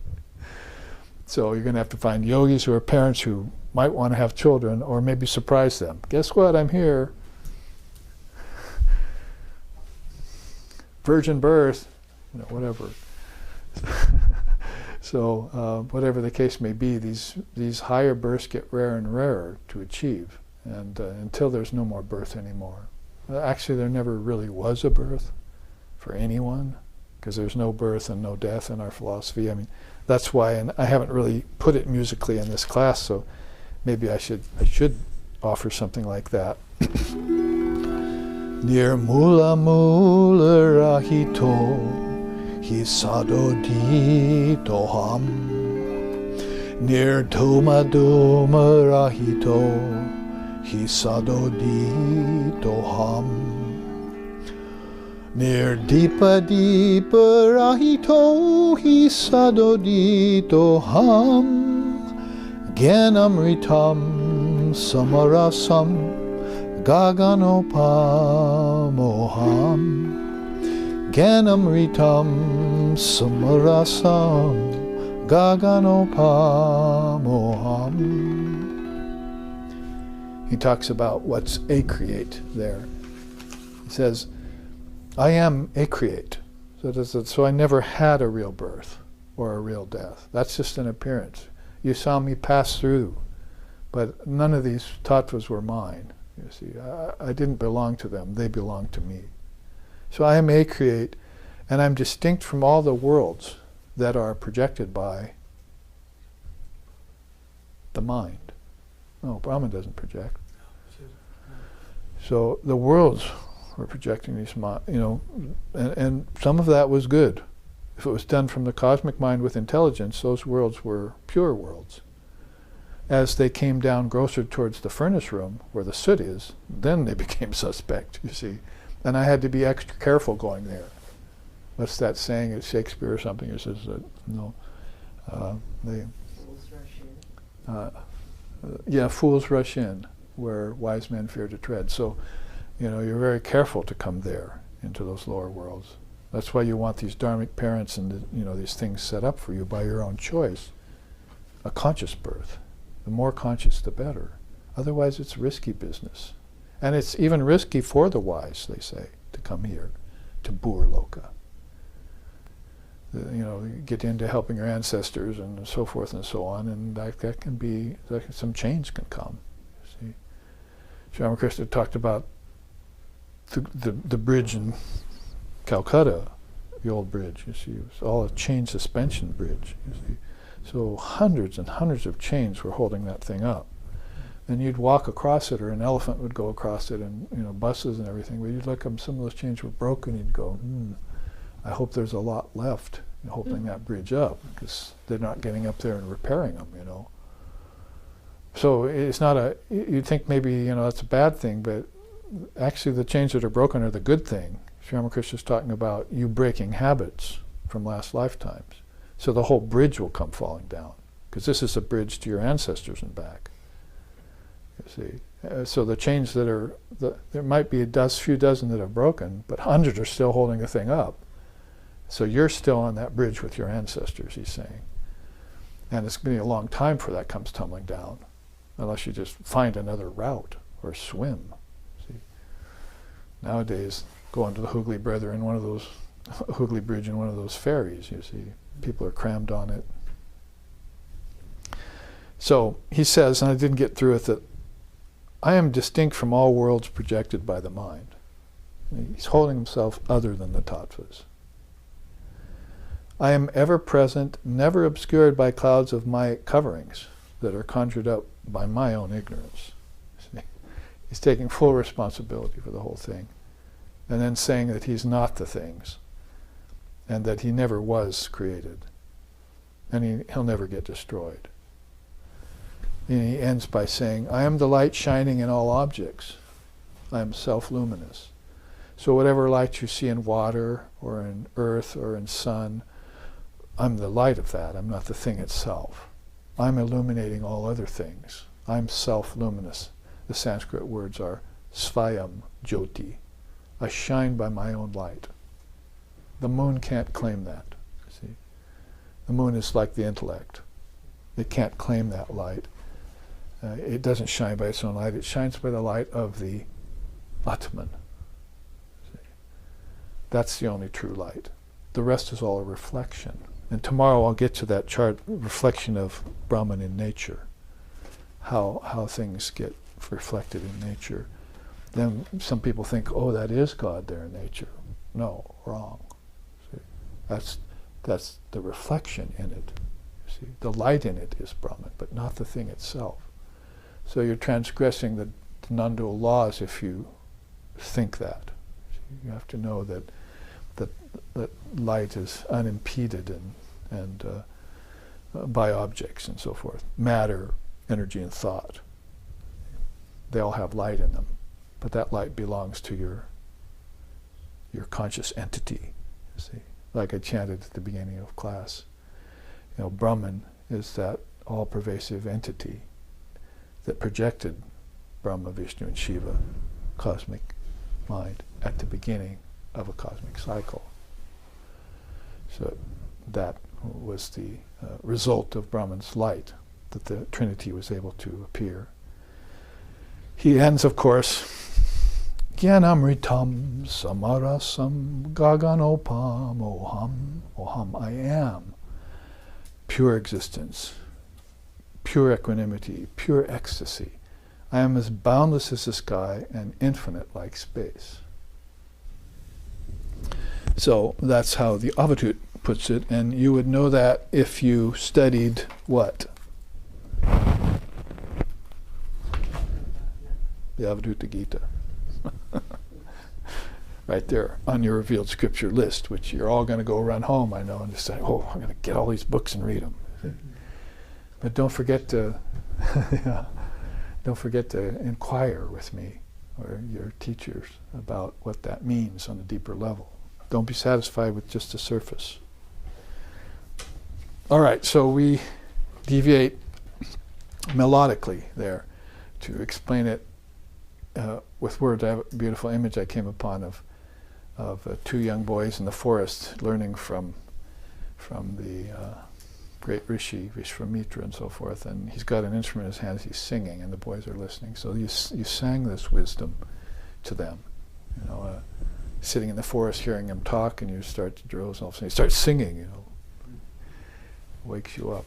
Speaker 1: So you're going to have to find yogis who are parents who might want to have children, or maybe surprise them. Guess what? I'm here. Virgin birth, you know, whatever. So whatever the case may be, these higher births get rarer and rarer to achieve, and until there's no more birth anymore. Actually, there never really was a birth for anyone, because there's no birth and no death in our philosophy. I mean, that's why, and I haven't really put it musically in this class, so maybe I should offer something like that. Nirmula mula rahito hisadodito ham, nirdhuma dhuma rahito hisadodito ham, nirdipa dipa rahito hisadodito ham, gyanamritam samarasam gaganopamoham, gyanamritam samarasam gaganopamoham. He talks about what's acreate there. He says, I am acreate. So I never had a real birth or a real death. That's just an appearance. You saw me pass through, but none of these tattvas were mine. You see, I didn't belong to them. They belonged to me. So I am a-create, and I'm distinct from all the worlds that are projected by the mind. No, Brahman doesn't project. So the worlds were projecting these, and some of that was good. If it was done from the cosmic mind with intelligence, those worlds were pure worlds. As they came down grosser towards the furnace room, where the soot is, then they became suspect, you see. And I had to be extra careful going there. What's that saying? It's Shakespeare or something. It says that, fools rush in where wise men fear to tread. So, you're very careful to come there into those lower worlds. That's why you want these dharmic parents and these things set up for you by your own choice. A conscious birth. The more conscious, the better. Otherwise, it's risky business. And it's even risky for the wise, they say, to come here, to Bur Loka. Get into helping your ancestors and so forth and so on, and that can be, some change can come. You see, Sri Ramakrishna talked about the bridge in Calcutta, the old bridge, you see, it was all a chain suspension bridge, you see. So hundreds and hundreds of chains were holding that thing up. And you'd walk across it, or an elephant would go across it, and buses and everything. But you'd look up, some of those chains were broken. You'd go, I hope there's a lot left holding that bridge up, because they're not getting up there and repairing them. So it's not you'd think maybe that's a bad thing, but actually the chains that are broken are the good thing. Sri Ramakrishna is talking about you breaking habits from last lifetimes. So the whole bridge will come falling down, because this is a bridge to your ancestors and back. You see, so the chains that are, there might be a few dozen that are broken, but hundreds are still holding the thing up. So you're still on that bridge with your ancestors, he's saying. And it's going to be a long time before that comes tumbling down, unless you just find another route or swim. See, nowadays, going to the Hooghly Bridge in one of those ferries, you see. People are crammed on it. So he says, and I didn't get through it, that I am distinct from all worlds projected by the mind. He's holding himself other than the tattvas. I am ever present, never obscured by clouds of my coverings that are conjured up by my own ignorance. See? He's taking full responsibility for the whole thing, and then saying that he's not the things, and that he never was created, and he'll never get destroyed. And he ends by saying, I am the light shining in all objects. I am self-luminous. So whatever light you see in water, or in earth, or in sun, I'm the light of that. I'm not the thing itself. I'm illuminating all other things. I'm self-luminous. The Sanskrit words are svayam jyoti. I shine by my own light. The moon can't claim that. See, the moon is like the intellect. It can't claim that light. It doesn't shine by its own light. It shines by the light of the Atman. See? That's the only true light. The rest is all a reflection. And tomorrow I'll get to that chart, reflection of Brahman in nature, how things get reflected in nature. Then some people think, oh, that is God there in nature. No, wrong. See? That's the reflection in it. See? The light in it is Brahman, but not the thing itself. So you're transgressing the non-dual laws if you think that. You have to know that light is unimpeded and by objects and so forth. Matter, energy, and thought. They all have light in them, but that light belongs to your conscious entity. You see, like I chanted at the beginning of class. Brahman is that all-pervasive entity that projected Brahma, Vishnu, and Shiva, cosmic mind, at the beginning of a cosmic cycle. So that was the result of Brahman's light, that the Trinity was able to appear. He ends, of course, Gyanamritam samarasam gaganopam oham. Oham, I am. Pure existence, pure equanimity, pure ecstasy. I am as boundless as the sky and infinite like space. So that's how the Advaita puts it, and you would know that if you studied what? The Advaita Gita. Right there on your revealed scripture list, which you're all going to go run home, I know, and just say, oh, I'm going to get all these books and read them. But don't forget to don't forget to inquire with me or your teachers about what that means on a deeper level. Don't be satisfied with just the surface. All right, so we deviate melodically there to explain it with words. I have a beautiful image I came upon of two young boys in the forest learning from the great rishi, Vishwamitra and so forth, and he's got an instrument in his hands, he's singing, and the boys are listening. So you sang this wisdom to them, sitting in the forest hearing him talk, and you start to doze, and all of a sudden you start singing, wakes you up.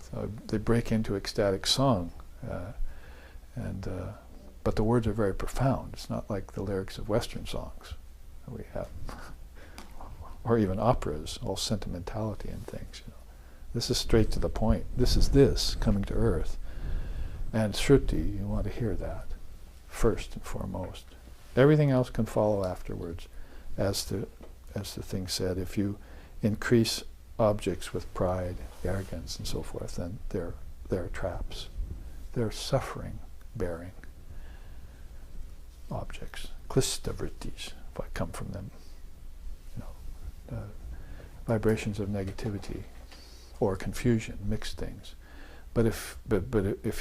Speaker 1: So they break into ecstatic song, but the words are very profound. It's not like the lyrics of Western songs that we have, or even operas, all sentimentality and things. This is straight to the point. This is this coming to earth, and Shruti, you want to hear that first and foremost. Everything else can follow afterwards, as the thing said. If you increase objects with pride, arrogance, and so forth, then they're traps. They're suffering-bearing objects. Klistavrittis, if I come from them, vibrations of negativity or confusion, mixed things. But if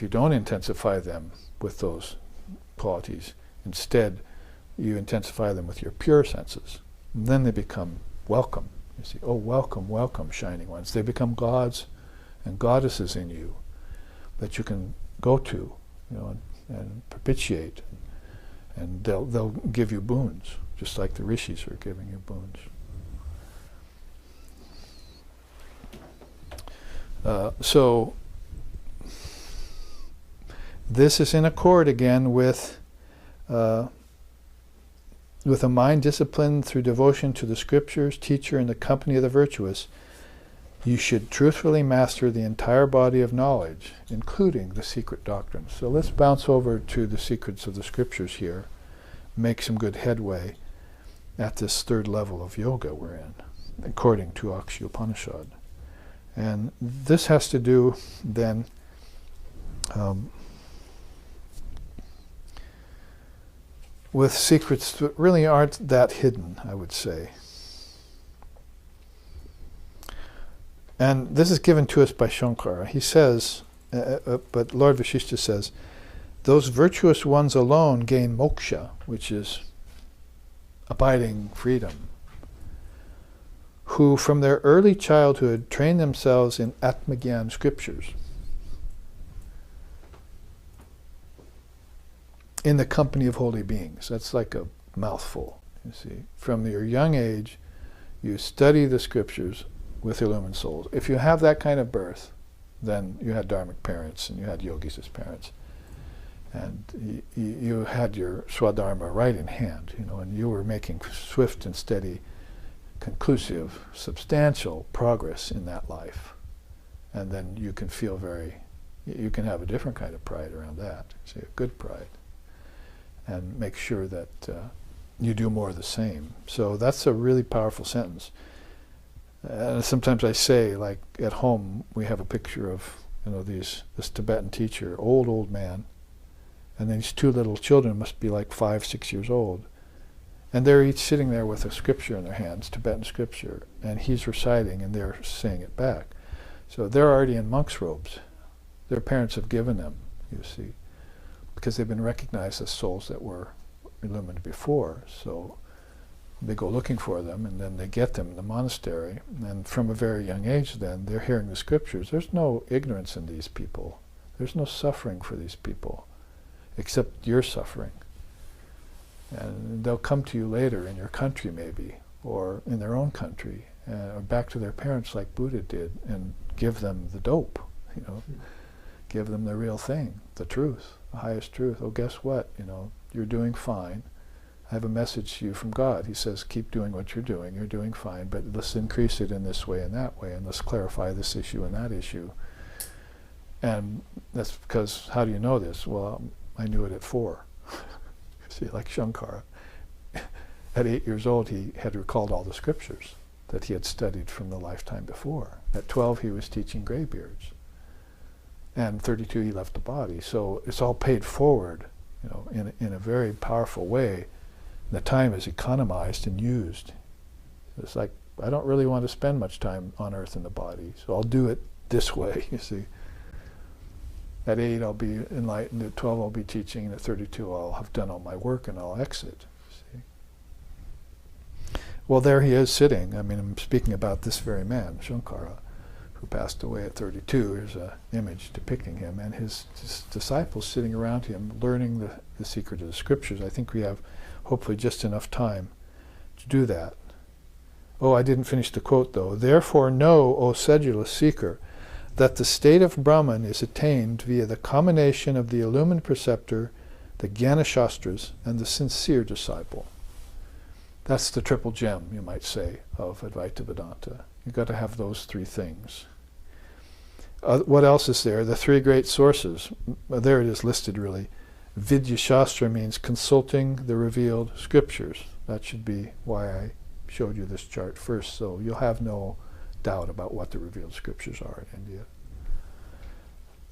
Speaker 1: you don't intensify them with those qualities, instead you intensify them with your pure senses, and then they become welcome. You see, oh, welcome, welcome, shining ones. They become gods and goddesses in you that you can go to, and propitiate, and they'll give you boons, just like the rishis are giving you boons. So this is in accord again with a mind disciplined through devotion to the scriptures, teacher, and the company of the virtuous. You should truthfully master the entire body of knowledge, including the secret doctrines. So let's bounce over to the secrets of the scriptures here, make some good headway at this third level of yoga we're in, according to Akshi Upanishad. And this has to do then with secrets that really aren't that hidden, I would say. And this is given to us by Shankara. He says, but Lord Vashishta says, those virtuous ones alone gain moksha, which is abiding freedom, who from their early childhood train themselves in Atmagyan scriptures, in the company of holy beings. That's like a mouthful, you see. From your young age, you study the scriptures with illumined souls. If you have that kind of birth, then you had dharmic parents and you had yogis as parents. And you had your swadharma right in hand, and you were making swift and steady, conclusive, substantial progress in that life. And then you can feel you can have a different kind of pride around that, see, a good pride, and make sure that you do more of the same. So that's a really powerful sentence. And sometimes I say, like at home, we have a picture of this Tibetan teacher, old man, and then these two little children must be like 5, 6 years old. And they're each sitting there with a scripture in their hands, Tibetan scripture, and he's reciting and they're saying it back. So they're already in monk's robes. Their parents have given them, you see, because they've been recognized as souls that were illumined before. So they go looking for them, and then they get them in the monastery. And from a very young age then, they're hearing the scriptures. There's no ignorance in these people. There's no suffering for these people, except your suffering. And they'll come to you later in your country maybe, or in their own country, or back to their parents like Buddha did, and give them the dope, give them the real thing, the truth, the highest truth. Oh, guess what? You're doing fine. I have a message to you from God. He says, keep doing what you're doing. You're doing fine, but let's increase it in this way and that way, and let's clarify this issue and that issue. And that's because, how do you know this? Well, I knew it at 4. See, like Shankara. At 8 years old, he had recalled all the scriptures that he had studied from the lifetime before. At 12, he was teaching graybeards. And 32, he left the body. So it's all paid forward, in a very powerful way. The time is economized and used. It's like, I don't really want to spend much time on earth in the body, so I'll do it this way, you see. At 8, I'll be enlightened. At 12, I'll be teaching. And at 32, I'll have done all my work and I'll exit. See? Well, there he is sitting. I mean, I'm speaking about this very man, Shankara, who passed away at 32. Here's an image depicting him. And his disciples sitting around him, learning the secret of the scriptures. I think we have hopefully just enough time to do that. Oh, I didn't finish the quote, though. Therefore know, O sedulous seeker, that the state of Brahman is attained via the combination of the illumined preceptor, the Jnana Shastras, and the sincere disciple. That's the triple gem, you might say, of Advaita Vedanta. You've got to have those 3 things. What else is there? The 3 great sources. There it is listed, really. Vidya Shastra means consulting the revealed scriptures. That should be why I showed you this chart first, so you'll have no doubt about what the revealed scriptures are in India.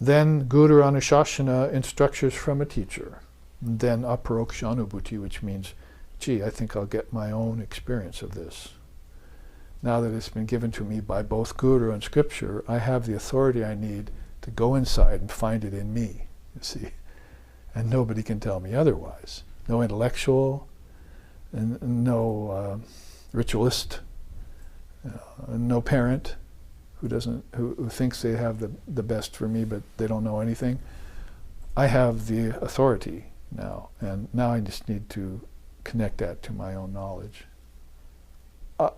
Speaker 1: Then Guru Anushasana, instructions from a teacher. And then Aparoksha Anubhuti, which means, gee, I think I'll get my own experience of this. Now that it's been given to me by both Guru and Scripture, I have the authority I need to go inside and find it in me, you see. And nobody can tell me otherwise. No intellectual, and no ritualist, no parent who thinks they have the best for me, but they don't know anything. I have the authority now, and now I just need to connect that to my own knowledge.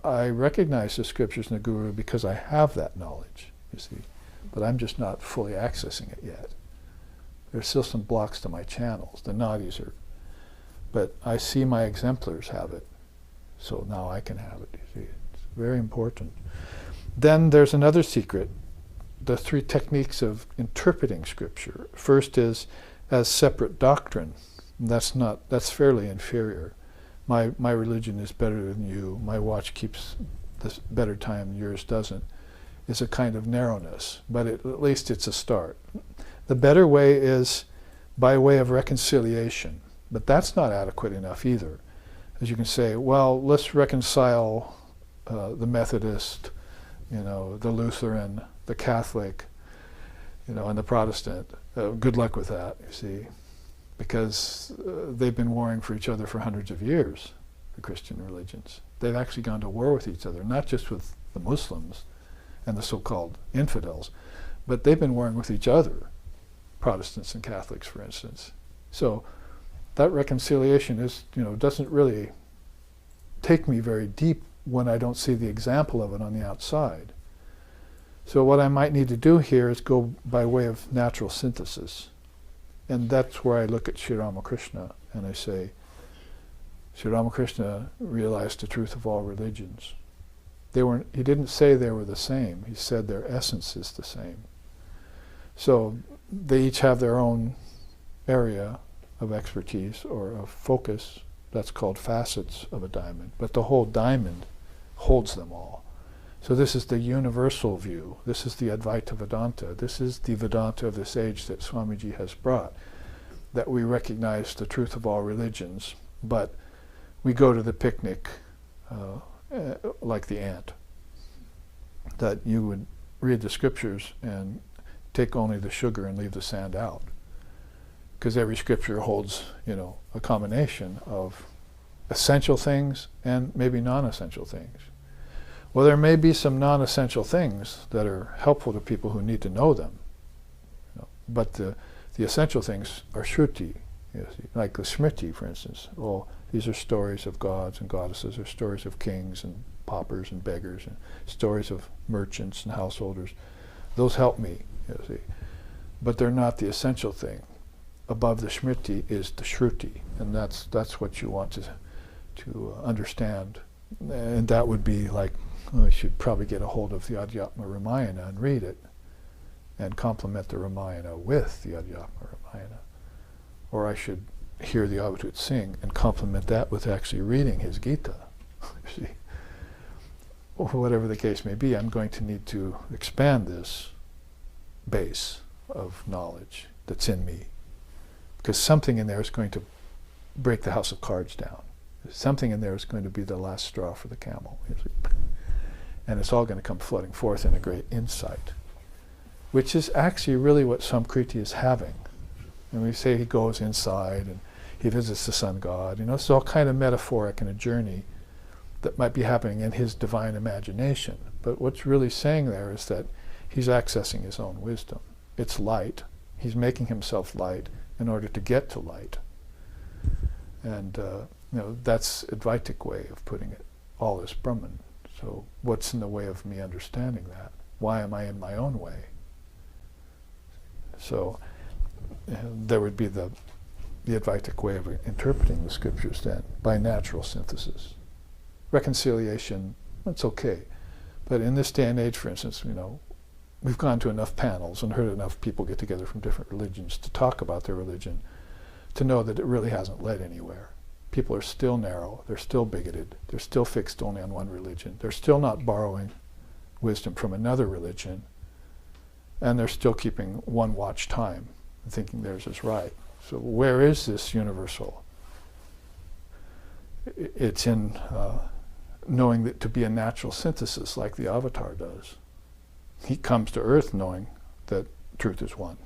Speaker 1: I recognize the scriptures and the Guru because I have that knowledge, you see, but I'm just not fully accessing it yet. There's still some blocks to my channels. The nadis are, but I see my exemplars have it, so now I can have it, you see. It's very important. Then there's another secret, the 3 techniques of interpreting scripture. First is as separate doctrine. That's fairly inferior. My religion is better than you. My watch keeps this better time, yours doesn't. It's a kind of narrowness, but at least it's a start. The better way is by way of reconciliation, but that's not adequate enough either. As you can say, well, let's reconcile the Methodist, the Lutheran, the Catholic, and the Protestant. Good luck with that, you see, because they've been warring for each other for hundreds of years, the Christian religions. They've actually gone to war with each other, not just with the Muslims and the so-called infidels, but they've been warring with each other, Protestants and Catholics, for instance. So that reconciliation is, doesn't really take me very deep when I don't see the example of it on the outside. So what I might need to do here is go by way of natural synthesis. And that's where I look at Sri Ramakrishna and I say, Sri Ramakrishna realized the truth of all religions. He didn't say they were the same, he said their essence is the same. So they each have their own area of expertise or of focus. That's called facets of a diamond. But the whole diamond holds them all. So this is the universal view. This is the Advaita Vedanta. This is the Vedanta of this age that Swamiji has brought, that we recognize the truth of all religions, but we go to the picnic like the ant, that you would read the scriptures and take only the sugar and leave the sand out. Because every scripture holds, a combination of essential things and maybe non-essential things. Well, there may be some non-essential things that are helpful to people who need to know them. But the essential things are Shruti, You see. Like the Smriti, for instance. Well, these are stories of gods and goddesses, or stories of kings and paupers and beggars, and stories of merchants and householders. Those help me, you see. But they're not the essential thing. Above the Smriti is the Shruti, and that's what you want to understand. And that would be like, I should probably get a hold of the Adhyatma Ramayana and read it, and complement the Ramayana with the Adhyatma Ramayana. Or I should hear the Avadhut sing and complement that with actually reading his Gita. You see? Or whatever the case may be, I'm going to need to expand this base of knowledge that's in me. Because something in there is going to break the house of cards down. Something in there is going to be the last straw for the camel. And it's all going to come flooding forth in a great insight, which is actually really what Samkriti is having. And we say he goes inside and he visits the sun god. It's all kind of metaphoric in a journey that might be happening in his divine imagination. But what's really saying there is that he's accessing his own wisdom. It's light. He's making himself light in order to get to light. And that's Advaitic way of putting it. All is Brahman. So what's in the way of me understanding that? Why am I in my own way? So there would be the Advaitic way of interpreting the scriptures then, by natural synthesis. Reconciliation, that's okay. But in this day and age, for instance, we've gone to enough panels and heard enough people get together from different religions to talk about their religion to know that it really hasn't led anywhere. People are still narrow, they're still bigoted, they're still fixed only on one religion, they're still not borrowing wisdom from another religion, and they're still keeping one watch time and thinking theirs is right. So where is this universal? It's in knowing that to be a natural synthesis like the Avatar does. He comes to earth knowing that truth is one.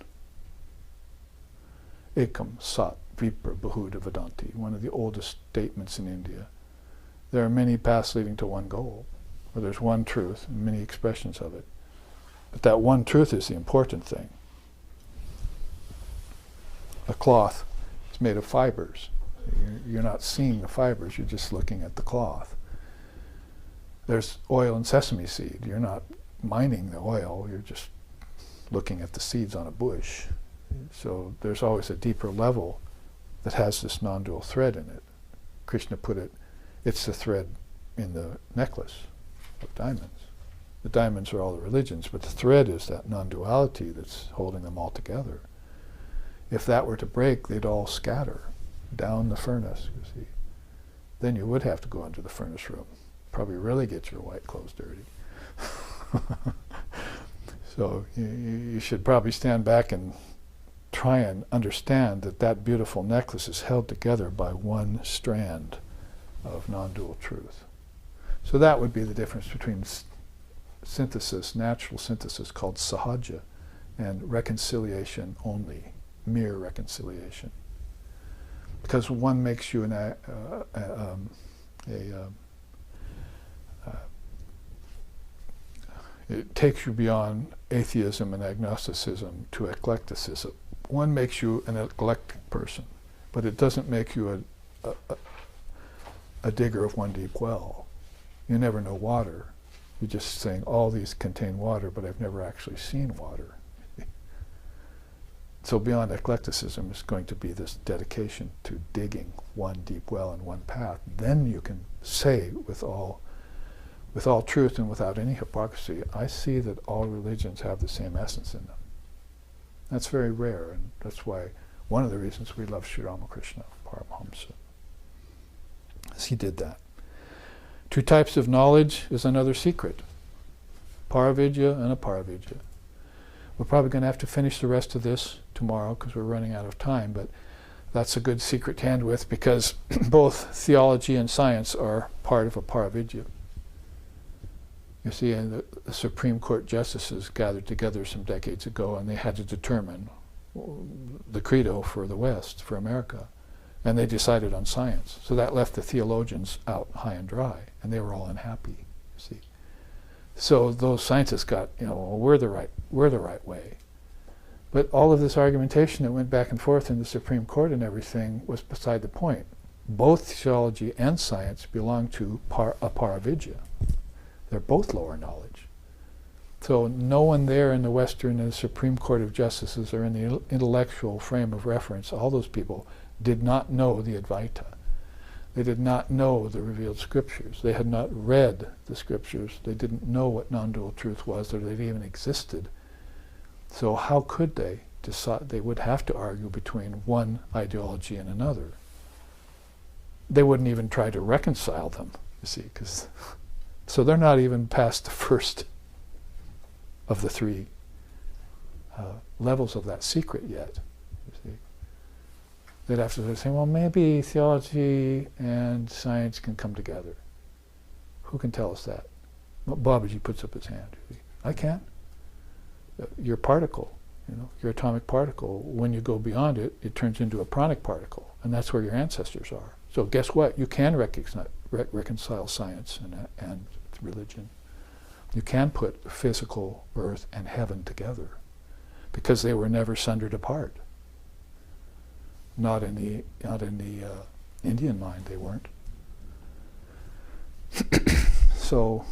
Speaker 1: Ekam Sat Vipra Bahuda Vedanti, one of the oldest statements in India. There are many paths leading to one goal, where there's one truth and many expressions of it. But that one truth is the important thing. A cloth is made of fibers. You're not seeing the fibers, you're just looking at the cloth. There's oil in sesame seed. You're not mining the oil, you're just looking at the seeds on a bush. So there's always a deeper level that has this non-dual thread in it. Krishna put it, it's the thread in the necklace of diamonds. The diamonds are all the religions, but the thread is that non-duality that's holding them all together. If that were to break, they'd all scatter down the furnace, you see. Then you would have to go into the furnace room. Probably really get your white clothes dirty. So you should probably stand back and try and understand that that beautiful necklace is held together by one strand of non-dual truth. So that would be the difference between synthesis, natural synthesis called sahaja, and reconciliation only, mere reconciliation. Because one makes you it takes you beyond atheism and agnosticism to eclecticism. One makes you an eclectic person, but it doesn't make you a digger of one deep well. You never know water. You're just saying all these contain water, but I've never actually seen water. So beyond eclecticism is going to be this dedication to digging one deep well in one path. Then you can say with all truth and without any hypocrisy, I see that all religions have the same essence in them. That's very rare, and that's why one of the reasons we love Sri Ramakrishna Paramahamsa. He did that. Two types of knowledge is another secret. Paravidya and aparavidya. We're probably going to have to finish the rest of this tomorrow because we're running out of time, but that's a good secret to end with because both theology and science are part of aparavidya. You see, and the Supreme Court justices gathered together some decades ago and they had to determine the credo for the West, for America. And they decided on science. So that left the theologians out high and dry, and they were all unhappy, you see. So those scientists got, we're the right way. But all of this argumentation that went back and forth in the Supreme Court and everything was beside the point. Both theology and science belong to aparavidya. They're both lower knowledge. So no one there in the Western and the Supreme Court of Justices or in the intellectual frame of reference, all those people did not know the Advaita. They did not know the revealed scriptures. They had not read the scriptures. They didn't know what non-dual truth was, or that it even existed. So how could they decide? They would have to argue between one ideology and another. They wouldn't even try to reconcile them, you see, because so they're not even past the first of the three levels of that secret yet, you see. They'd have to say, well, maybe theology and science can come together. Who can tell us that? Well, Babaji puts up his hand. I can't. Your particle, your atomic particle, when you go beyond it, it turns into a pranic particle, and that's where your ancestors are. So guess what? You can reconcile science and religion. You can put physical earth and heaven together, because they were never sundered apart. Not in the Indian mind, they weren't. So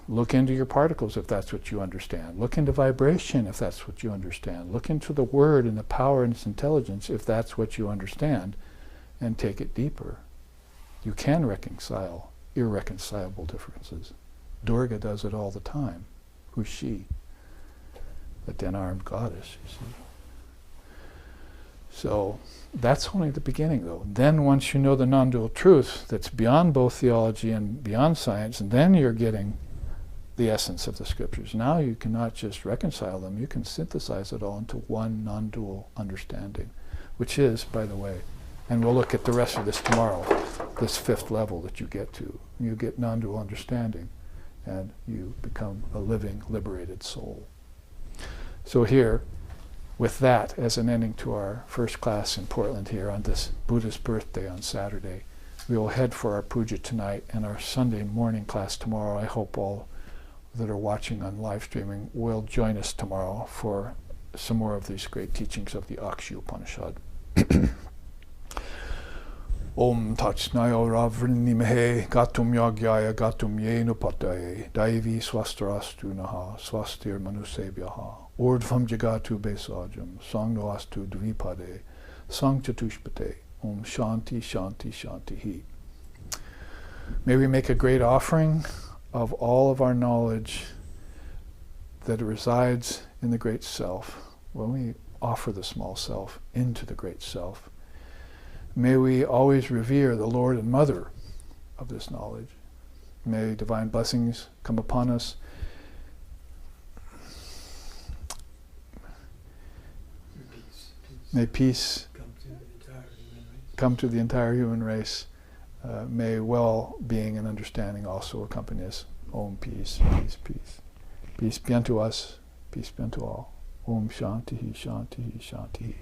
Speaker 1: look into your particles if that's what you understand. Look into vibration if that's what you understand. Look into the word and the power and its intelligence if that's what you understand, and take it deeper. You can reconcile irreconcilable differences. Durga does it all the time. Who's she? The 10-armed goddess, you see. So that's only the beginning, though. Then once you know the non-dual truth that's beyond both theology and beyond science, and then you're getting the essence of the scriptures. Now you cannot just reconcile them, you can synthesize it all into one non-dual understanding, which is, by the way, and we'll look at the rest of this tomorrow, this fifth level that you get to. You get non-dual understanding, and you become a living, liberated soul. So here, with that as an ending to our first class in Portland here on this Buddha's birthday on Saturday, we will head for our puja tonight and our Sunday morning class tomorrow. I hope all that are watching on live streaming will join us tomorrow for some more of these great teachings of the Akshi Upanishad. Om Tachnayo Ravrinnimehe Gatum Yagyaya Gatum Yenu Pataye Daivi Swastarastu Naha Swastir Manusebyaha Urdvam Jagatu Besajam Sangno Astu Dvipade Sang Chatushpate Om Shanti Shanti Shanti Hi. May we make a great offering of all of our knowledge that resides in the great self when we offer the small self into the great self. May we always revere the Lord and Mother of this knowledge. May divine blessings come upon us. May peace come to the entire human race. May well-being and understanding also accompany us. Om, peace, peace, peace. Peace be unto us, peace be unto all. Om Shanti, Shanti, Shanti.